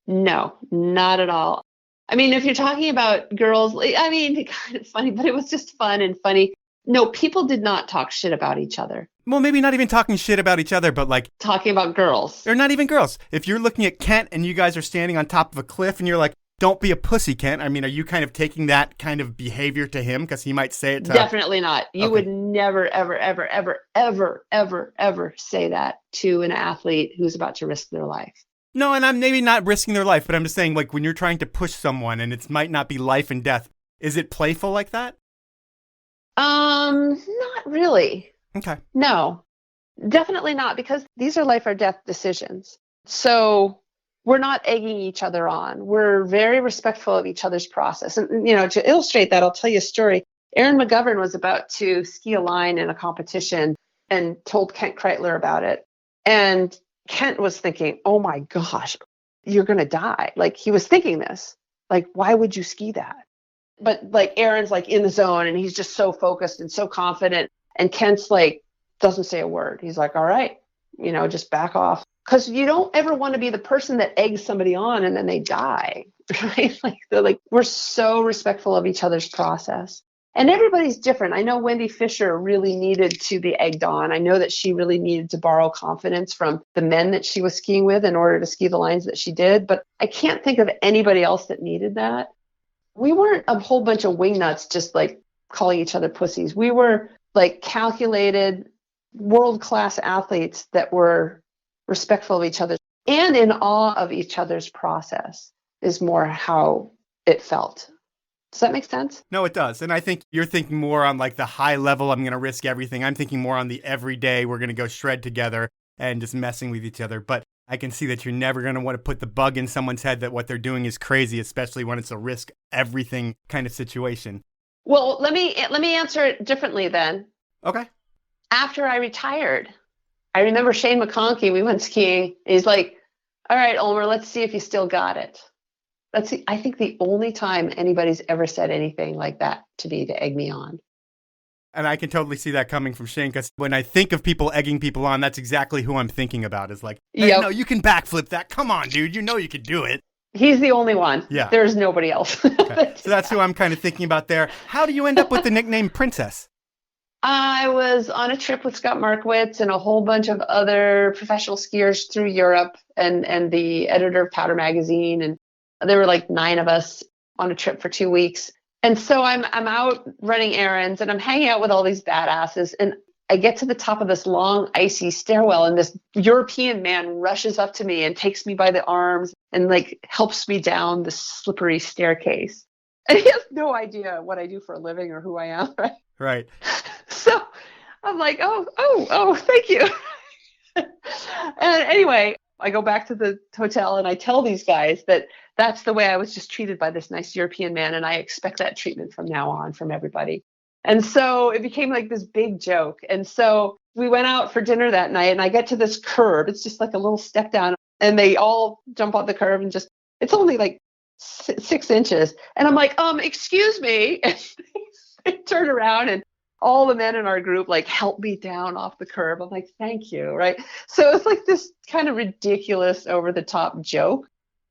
No, not at all. If you're talking about girls, kind of funny, but it was just fun and funny. No, people did not talk shit about each other. Well, maybe not even talking shit about each other, but like talking about girls. Or not even girls. If you're looking at Kent and you guys are standing on top of a cliff and you're like, don't be a pussy, Kent. Are you kind of taking that kind of behavior to him? Because he might say it to... Definitely not. You would never, ever, ever, ever, ever, ever, ever say that to an athlete who's about to risk their life. No, and I'm maybe not risking their life, but I'm just saying, like, when you're trying to push someone and it might not be life and death, is it playful like that? Not really. Okay. No, definitely not, because these are life or death decisions. So we're not egging each other on. We're very respectful of each other's process. And, to illustrate that, I'll tell you a story. Aaron McGovern was about to ski a line in a competition and told Kent Kreitler about it. And Kent was thinking, oh my gosh, you're going to die. Like, he was thinking this, like, why would you ski that? But like, Aaron's like in the zone and he's just so focused and so confident. And Kent's like, doesn't say a word. He's like, all right, just back off. Because you don't ever want to be the person that eggs somebody on and then they die, right? We're so respectful of each other's process. And everybody's different. I know Wendy Fisher really needed to be egged on. I know that she really needed to borrow confidence from the men that she was skiing with in order to ski the lines that she did. But I can't think of anybody else that needed that. We weren't a whole bunch of wingnuts just like calling each other pussies. We were like calculated, world-class athletes that were respectful of each other and in awe of each other's process is more how it felt. Does that make sense? No, it does. And I think you're thinking more on like the high level, I'm going to risk everything. I'm thinking more on the everyday, we're going to go shred together and just messing with each other. But I can see that you're never going to want to put the bug in someone's head that what they're doing is crazy, especially when it's a risk everything kind of situation. Well, let me answer it differently then. Okay. After I retired, I remember Shane McConkey, we went skiing. He's like, all right, Ulmer, let's see if you still got it. That's, I think, the only time anybody's ever said anything like that to me to egg me on. And I can totally see that coming from Shane, because when I think of people egging people on, that's exactly who I'm thinking about. Is like, hey, no, you can backflip that. Come on, dude. You know you can do it. He's the only one. Yeah. There's nobody else. Okay. So that's who I'm kind of thinking about there. How do you end up with the nickname Princess? I was on a trip with Scott Markowitz and a whole bunch of other professional skiers through Europe and the editor of Powder Magazine. And there were like 9 of us on a trip for 2 weeks. And so I'm out running errands and I'm hanging out with all these badasses. And I get to the top of this long, icy stairwell and this European man rushes up to me and takes me by the arms and like helps me down the slippery staircase. And he has no idea what I do for a living or who I am, right? Right. So I'm like, oh, thank you. And anyway, I go back to the hotel and I tell these guys that that's the way I was just treated by this nice European man. And I expect that treatment from now on from everybody. And so it became like this big joke. And so we went out for dinner that night and I get to this curb. It's just like a little step down and they all jump on the curb and just, it's only like 6 inches. And I'm like, excuse me. And they turn around and all the men in our group like help me down off the curb. I'm like, thank you. Right. So it's like this kind of ridiculous over the top joke.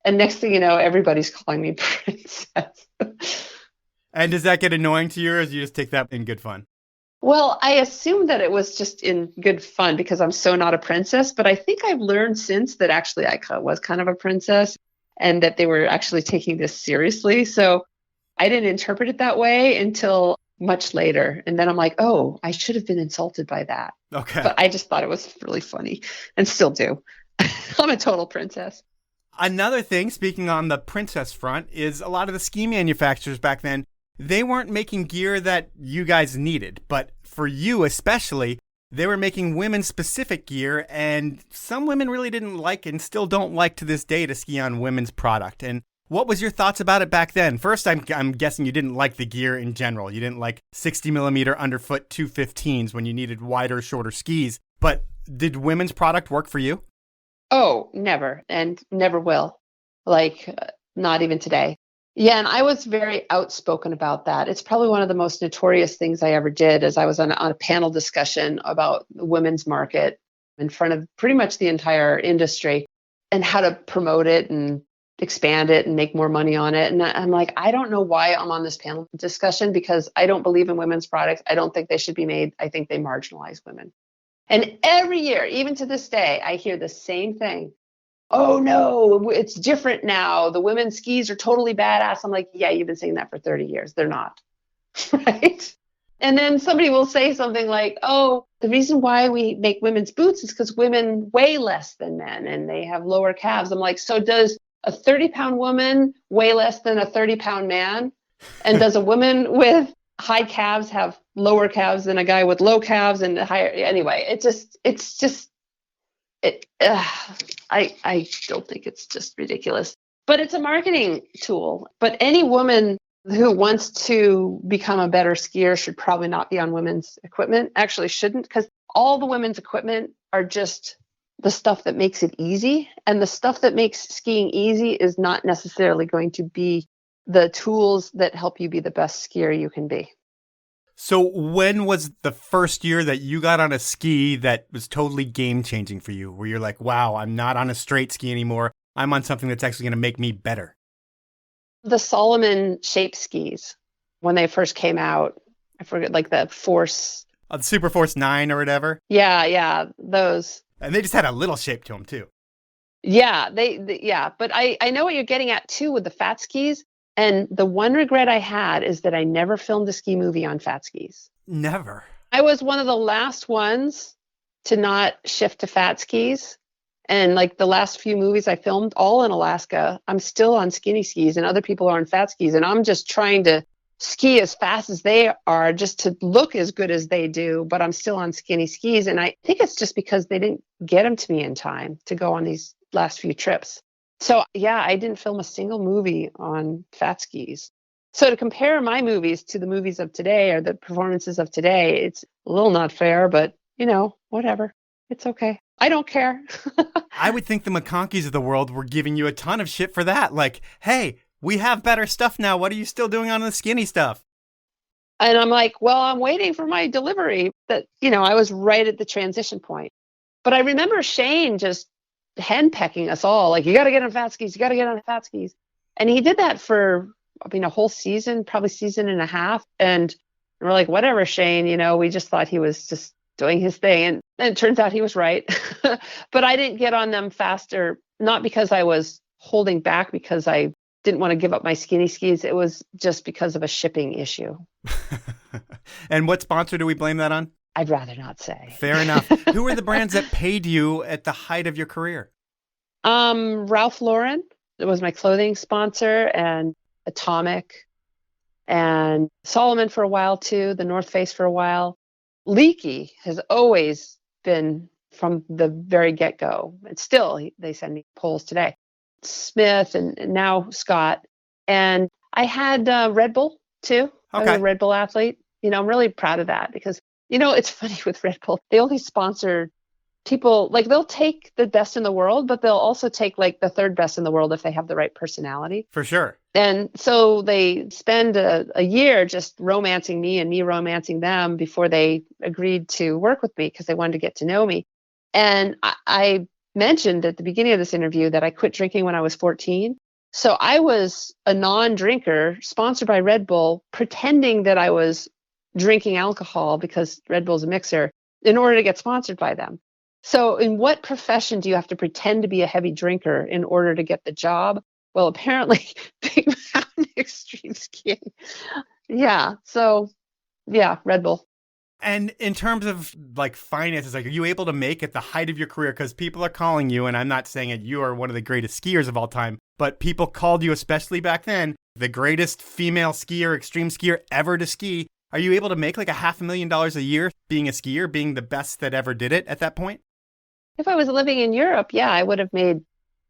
And next thing you know, everybody's calling me Princess. And does that get annoying to you or do you just take that in good fun? Well, I assumed that it was just in good fun because I'm so not a princess. But I think I've learned since that actually I was kind of a princess and that they were actually taking this seriously. So I didn't interpret it that way until much later. And then I'm like, oh, I should have been insulted by that. Okay. But I just thought it was really funny and still do. I'm a total princess. Another thing, speaking on the princess front, is a lot of the ski manufacturers back then, they weren't making gear that you guys needed. But for you especially, they were making women-specific gear, and some women really didn't like and still don't like to this day to ski on women's product. And what was your thoughts about it back then? First, I'm guessing you didn't like the gear in general. You didn't like 60mm underfoot 215s when you needed wider, shorter skis. But did women's product work for you? Oh, never, and never will. Like, not even today. Yeah, and I was very outspoken about that. It's probably one of the most notorious things I ever did as I was on a panel discussion about the women's market in front of pretty much the entire industry and how to promote it and expand it and make more money on it. And I'm like, I don't know why I'm on this panel discussion because I don't believe in women's products. I don't think they should be made. I think they marginalize women. And every year, even to this day, I hear the same thing. Oh, no, it's different now. The women's skis are totally badass. I'm like, yeah, you've been saying that for 30 years. They're not. Right? And then somebody will say something like, oh, the reason why we make women's boots is because women weigh less than men and they have lower calves. I'm like, so does a 30-pound woman weigh less than a 30-pound man? And does a woman with high calves have lower calves than a guy with low calves and higher? Anyway, I don't think it's just ridiculous, but it's a marketing tool. But any woman who wants to become a better skier should probably not be on women's equipment. Actually shouldn't, because all the women's equipment are just the stuff that makes it easy. And the stuff that makes skiing easy is not necessarily going to be the tools that help you be the best skier you can be. So when was the first year that you got on a ski that was totally game-changing for you, where you're like, wow, I'm not on a straight ski anymore. I'm on something that's actually going to make me better? The Solomon shape skis, when they first came out, I forget, like the Force. The Super Force 9 or whatever? Yeah, those. And they just had a little shape to them, too. Yeah, yeah. But I know what you're getting at, too, with the fat skis. And the one regret I had is that I never filmed a ski movie on fat skis. Never. I was one of the last ones to not shift to fat skis. And like the last few movies I filmed, all in Alaska, I'm still on skinny skis and other people are on fat skis. And I'm just trying to ski as fast as they are just to look as good as they do. But I'm still on skinny skis. And I think it's just because they didn't get them to me in time to go on these last few trips. So, yeah, I didn't film a single movie on fat skis. So to compare my movies to the movies of today or the performances of today, it's a little not fair, but, whatever. It's okay. I don't care. I would think the McConkeys of the world were giving you a ton of shit for that. Like, hey, we have better stuff now. What are you still doing on the skinny stuff? And I'm like, well, I'm waiting for my delivery. That, I was right at the transition point. But I remember Shane just henpecking us all, like, you got to get on fat skis, you got to get on fat skis. And he did that for, a whole season, probably season and a half. And we're like, whatever, Shane, we just thought he was just doing his thing. And it turns out he was right. But I didn't get on them faster, not because I was holding back, because I didn't want to give up my skinny skis. It was just because of a shipping issue. And what sponsor do we blame that on? I'd rather not say. Fair enough. Who were the brands that paid you at the height of your career? Ralph Lauren. It was my clothing sponsor, and Atomic, and Solomon for a while too, the North Face for a while. Leaky has always been from the very get-go. And still, they send me polls today. Smith and now Scott. And I had Red Bull too. Okay. I was a Red Bull athlete. I'm really proud of that because, it's funny with Red Bull. They only sponsor people, like, they'll take the best in the world, but they'll also take like the third best in the world if they have the right personality. For sure. And so they spend a year just romancing me and me romancing them before they agreed to work with me because they wanted to get to know me. And I mentioned at the beginning of this interview that I quit drinking when I was 14. So I was a non-drinker sponsored by Red Bull, pretending that I was drinking alcohol because Red Bull's a mixer in order to get sponsored by them. So in what profession do you have to pretend to be a heavy drinker in order to get the job? Well, apparently big mountain extreme skiing. Yeah. So yeah, Red Bull. And in terms of like finances, like, are you able to make at the height of your career? Because people are calling you, and I'm not saying that you are one of the greatest skiers of all time, but people called you, especially back then, the greatest female skier, extreme skier ever to ski. Are you able to make like $500,000 a year being a skier, being the best that ever did it at that point? If I was living in Europe, yeah, I would have made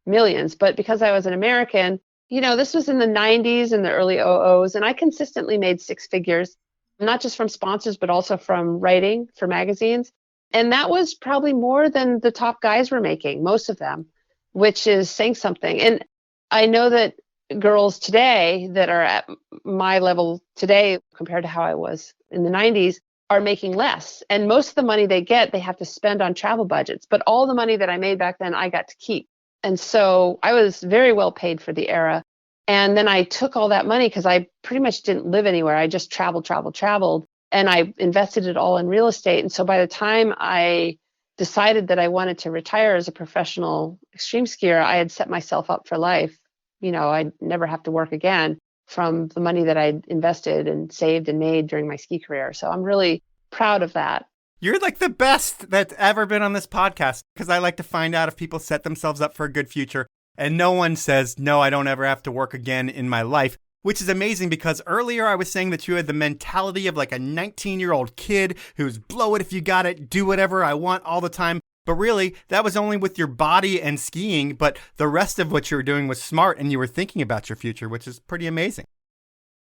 millions. But because I was an American, this was in the 90s and the early 00s, and I consistently made six figures, not just from sponsors, but also from writing for magazines. And that was probably more than the top guys were making, most of them, which is saying something. And I know that girls today that are at my level today compared to how I was in the 90s are making less. And most of the money they get, they have to spend on travel budgets. But all the money that I made back then, I got to keep. And so I was very well paid for the era. And then I took all that money because I pretty much didn't live anywhere. I just traveled. And I invested it all in real estate. And so by the time I decided that I wanted to retire as a professional extreme skier, I had set myself up for life. I'd never have to work again from the money that I'd invested and saved and made during my ski career. So I'm really proud of that. You're like the best that's ever been on this podcast, because I like to find out if people set themselves up for a good future. And no one says, no, I don't ever have to work again in my life, which is amazing because earlier I was saying that you had the mentality of like a 19-year-old kid who's blow it if you got it, do whatever I want all the time. But really, that was only with your body and skiing, but the rest of what you were doing was smart and you were thinking about your future, which is pretty amazing.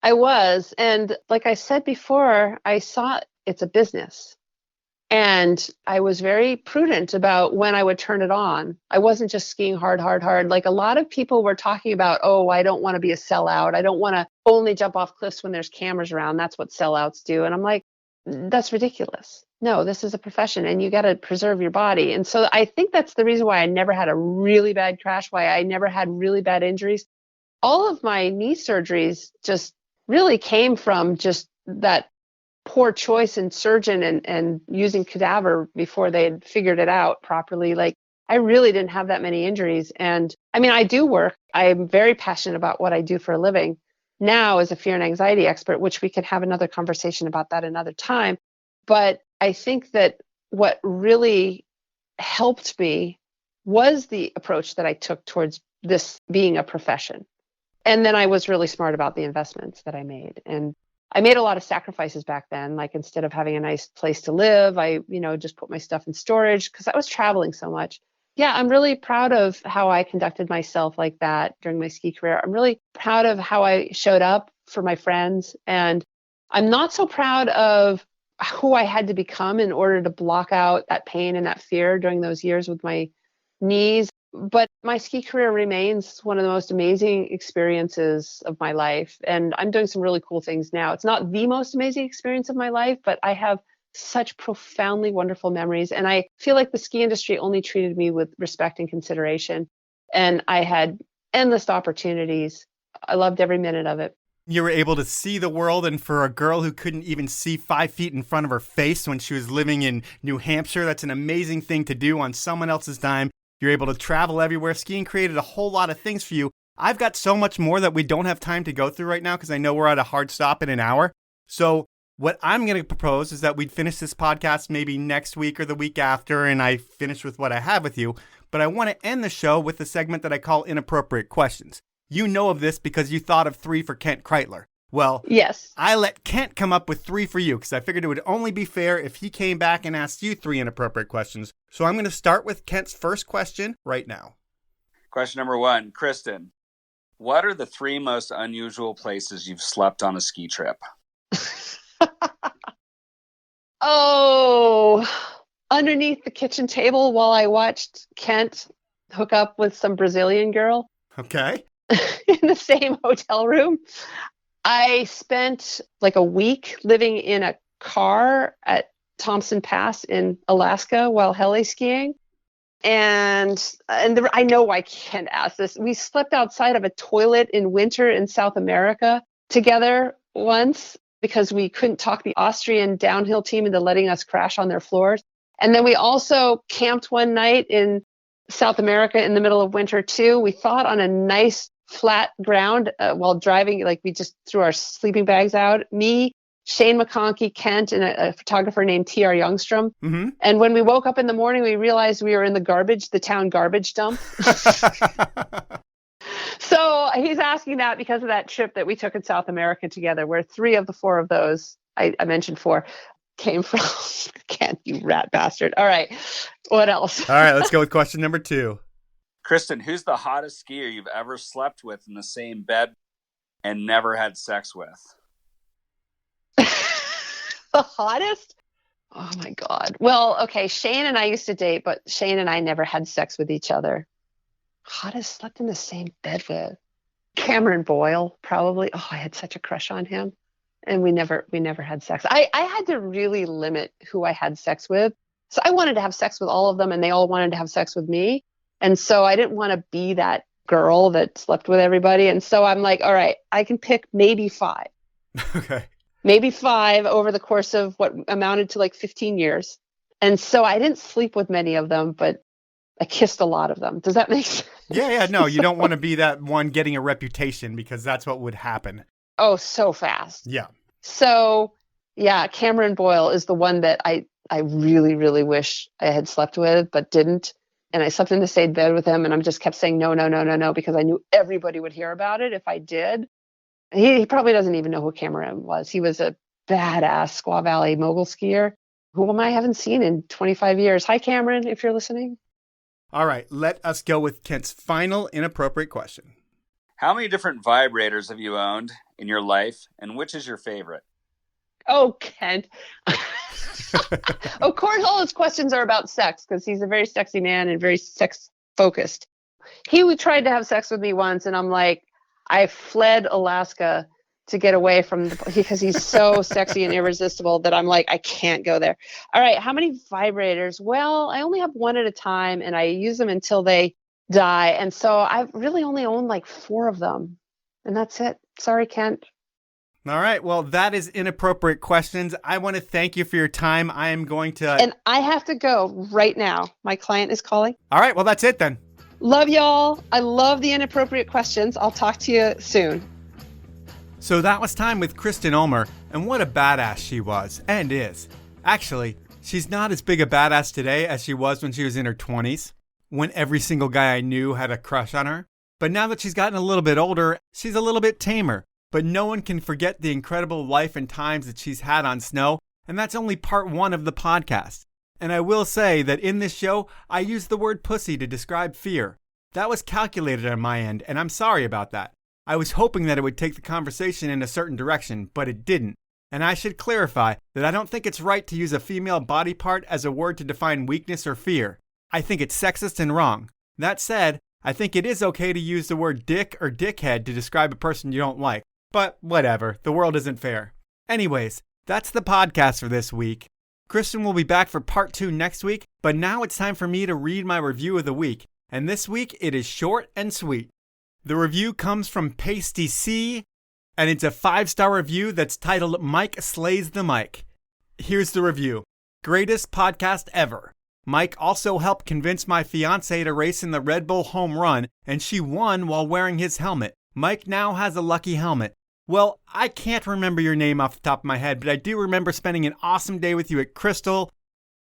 I was. And like I said before, I saw it's a business. And I was very prudent about when I would turn it on. I wasn't just skiing hard. Like a lot of people were talking about, oh, I don't want to be a sellout. I don't want to only jump off cliffs when there's cameras around. That's what sellouts do. And I'm like, that's ridiculous. No, this is a profession and you got to preserve your body. And so I think that's the reason why I never had a really bad crash, why I never had really bad injuries. All of my knee surgeries just really came from just that poor choice in surgeon and using cadaver before they had figured it out properly. Like I really didn't have that many injuries. And I mean, I do work. I'm very passionate about what I do for a living now as a fear and anxiety expert, which we could have another conversation about that another time. But I think that what really helped me was the approach that I took towards this being a profession. And then I was really smart about the investments that I made. And I made a lot of sacrifices back then. Like instead of having a nice place to live, I, just put my stuff in storage because I was traveling so much. Yeah, I'm really proud of how I conducted myself like that during my ski career. I'm really proud of how I showed up for my friends. And I'm not so proud of who I had to become in order to block out that pain and that fear during those years with my knees. But my ski career remains one of the most amazing experiences of my life. And I'm doing some really cool things now. It's not the most amazing experience of my life, but I have such profoundly wonderful memories. And I feel like the ski industry only treated me with respect and consideration. And I had endless opportunities. I loved every minute of it. You were able to see the world, and for a girl who couldn't even see 5 feet in front of her face when she was living in New Hampshire, that's an amazing thing to do on someone else's dime. You're able to travel everywhere. Skiing created a whole lot of things for you. I've got so much more that we don't have time to go through right now because I know we're at a hard stop in an hour. So what I'm going to propose is that we'd finish this podcast maybe next week or the week after, and I finish with what I have with you. But I want to end the show with a segment that I call Inappropriate Questions. You know of this because you thought of 3 for Kent Kreitler. Well, yes, I let Kent come up with 3 for you because I figured it would only be fair if he came back and asked you 3 inappropriate questions. So I'm going to start with Kent's first question right now. Question number 1, Kristen, what are the 3 most unusual places you've slept on a ski trip? Oh, underneath the kitchen table while I watched Kent hook up with some Brazilian girl. Okay. In the same hotel room. I spent like a week living in a car at Thompson Pass in Alaska while heli skiing. And I know I can't ask this. We slept outside of a toilet in winter in South America together once because we couldn't talk the Austrian downhill team into letting us crash on their floors. And then we also camped one night in South America in the middle of winter too. We thought on a nice flat ground while driving, like we just threw our sleeping bags out. Me, Shane McConkey, Kent, and a photographer named T.R. Youngstrom. Mm-hmm. And when we woke up in the morning, we realized we were in the town garbage dump. So he's asking that because of that trip that we took in South America together, where 3 of the 4 of those, I mentioned 4, came from Kent, you rat bastard. All right. What else? All right, let's go with question number 2. Kristen, who's the hottest skier you've ever slept with in the same bed and never had sex with? The hottest? Oh my God. Well, okay. Shane and I used to date, but Shane and I never had sex with each other. Hottest slept in the same bed with Cameron Boyle, probably. Oh, I had such a crush on him. And we never had sex. I had to really limit who I had sex with. So I wanted to have sex with all of them and they all wanted to have sex with me. And so I didn't want to be that girl that slept with everybody. And so I'm like, all right, I can pick maybe 5. Okay. Maybe 5 over the course of what amounted to like 15 years. And so I didn't sleep with many of them, but I kissed a lot of them. Does that make sense? Yeah. No, you don't want to be that one getting a reputation because that's what would happen. Oh, so fast. Yeah. So, yeah, Cameron Boyle is the one that I really, really wish I had slept with, but didn't. And I slept in the same bed with him, and I just kept saying no, because I knew everybody would hear about it if I did. He probably doesn't even know who Cameron was. He was a badass Squaw Valley mogul skier whom I haven't seen in 25 years. Hi, Cameron, if you're listening. All right, let us go with Kent's final inappropriate question. How many different vibrators have you owned in your life, and which is your favorite? Oh, Kent. Of course, all his questions are about sex because he's a very sexy man and very sex focused. He tried to have sex with me once, and I'm like, I fled Alaska to get away from because he's so sexy and irresistible that I'm like, I can't go there. All right, how many vibrators? Well, I only have one at a time, and I use them until they die. And so I've really only owned like 4 of them, and that's it. Sorry, Kent. All right. Well, that is Inappropriate Questions. I want to thank you for your time. I am going to... And I have to go right now. My client is calling. All right. Well, that's it then. Love y'all. I love the Inappropriate Questions. I'll talk to you soon. So that was time with Kristen Ulmer, and what a badass she was, and is. Actually, she's not as big a badass today as she was when she was in her 20s, when every single guy I knew had a crush on her. But now that she's gotten a little bit older, she's a little bit tamer. But no one can forget the incredible life and times that she's had on snow, and that's only part 1 of the podcast. And I will say that in this show, I used the word pussy to describe fear. That was calculated on my end, and I'm sorry about that. I was hoping that it would take the conversation in a certain direction, but it didn't. And I should clarify that I don't think it's right to use a female body part as a word to define weakness or fear. I think it's sexist and wrong. That said, I think it is okay to use the word dick or dickhead to describe a person you don't like. But whatever, the world isn't fair. Anyways, that's the podcast for this week. Kristen will be back for part 2 next week, but now it's time for me to read my review of the week. And this week, it is short and sweet. The review comes from Pasty C, and it's a 5-star review that's titled Mike Slays the Mic. Here's the review. Greatest podcast ever. Mike also helped convince my fiancée to race in the Red Bull Home Run, and she won while wearing his helmet. Mike now has a lucky helmet. Well, I can't remember your name off the top of my head, but I do remember spending an awesome day with you at Crystal.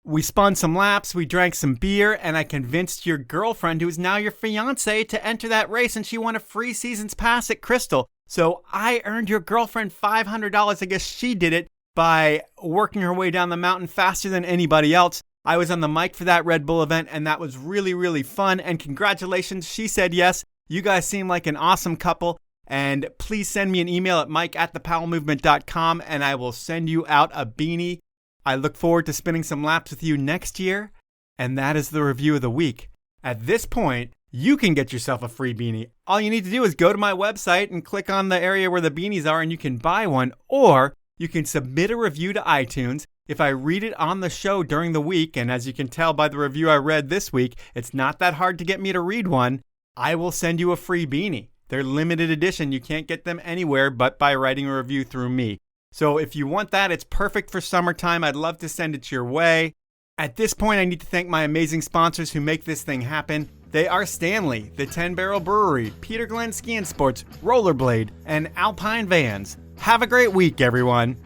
We spun some laps, we drank some beer, and I convinced your girlfriend, who is now your fiancée, to enter that race, and she won a free season's pass at Crystal. So I earned your girlfriend $500. I guess she did it by working her way down the mountain faster than anybody else. I was on the mic for that Red Bull event, and that was really, really fun. And congratulations, she said yes. You guys seem like an awesome couple. And please send me an email at mike@thepowellmovement.com, and I will send you out a beanie. I look forward to spinning some laps with you next year. And that is the review of the week. At this point, you can get yourself a free beanie. All you need to do is go to my website and click on the area where the beanies are, and you can buy one. Or you can submit a review to iTunes. If I read it on the show during the week, and as you can tell by the review I read this week, it's not that hard to get me to read one, I will send you a free beanie. They're limited edition. You can't get them anywhere but by writing a review through me. So if you want that, it's perfect for summertime. I'd love to send it your way. At this point, I need to thank my amazing sponsors who make this thing happen. They are Stanley, the 10 Barrel Brewery, Peter Glenn Ski and Sports, Rollerblade, and Alpine Vans. Have a great week, everyone.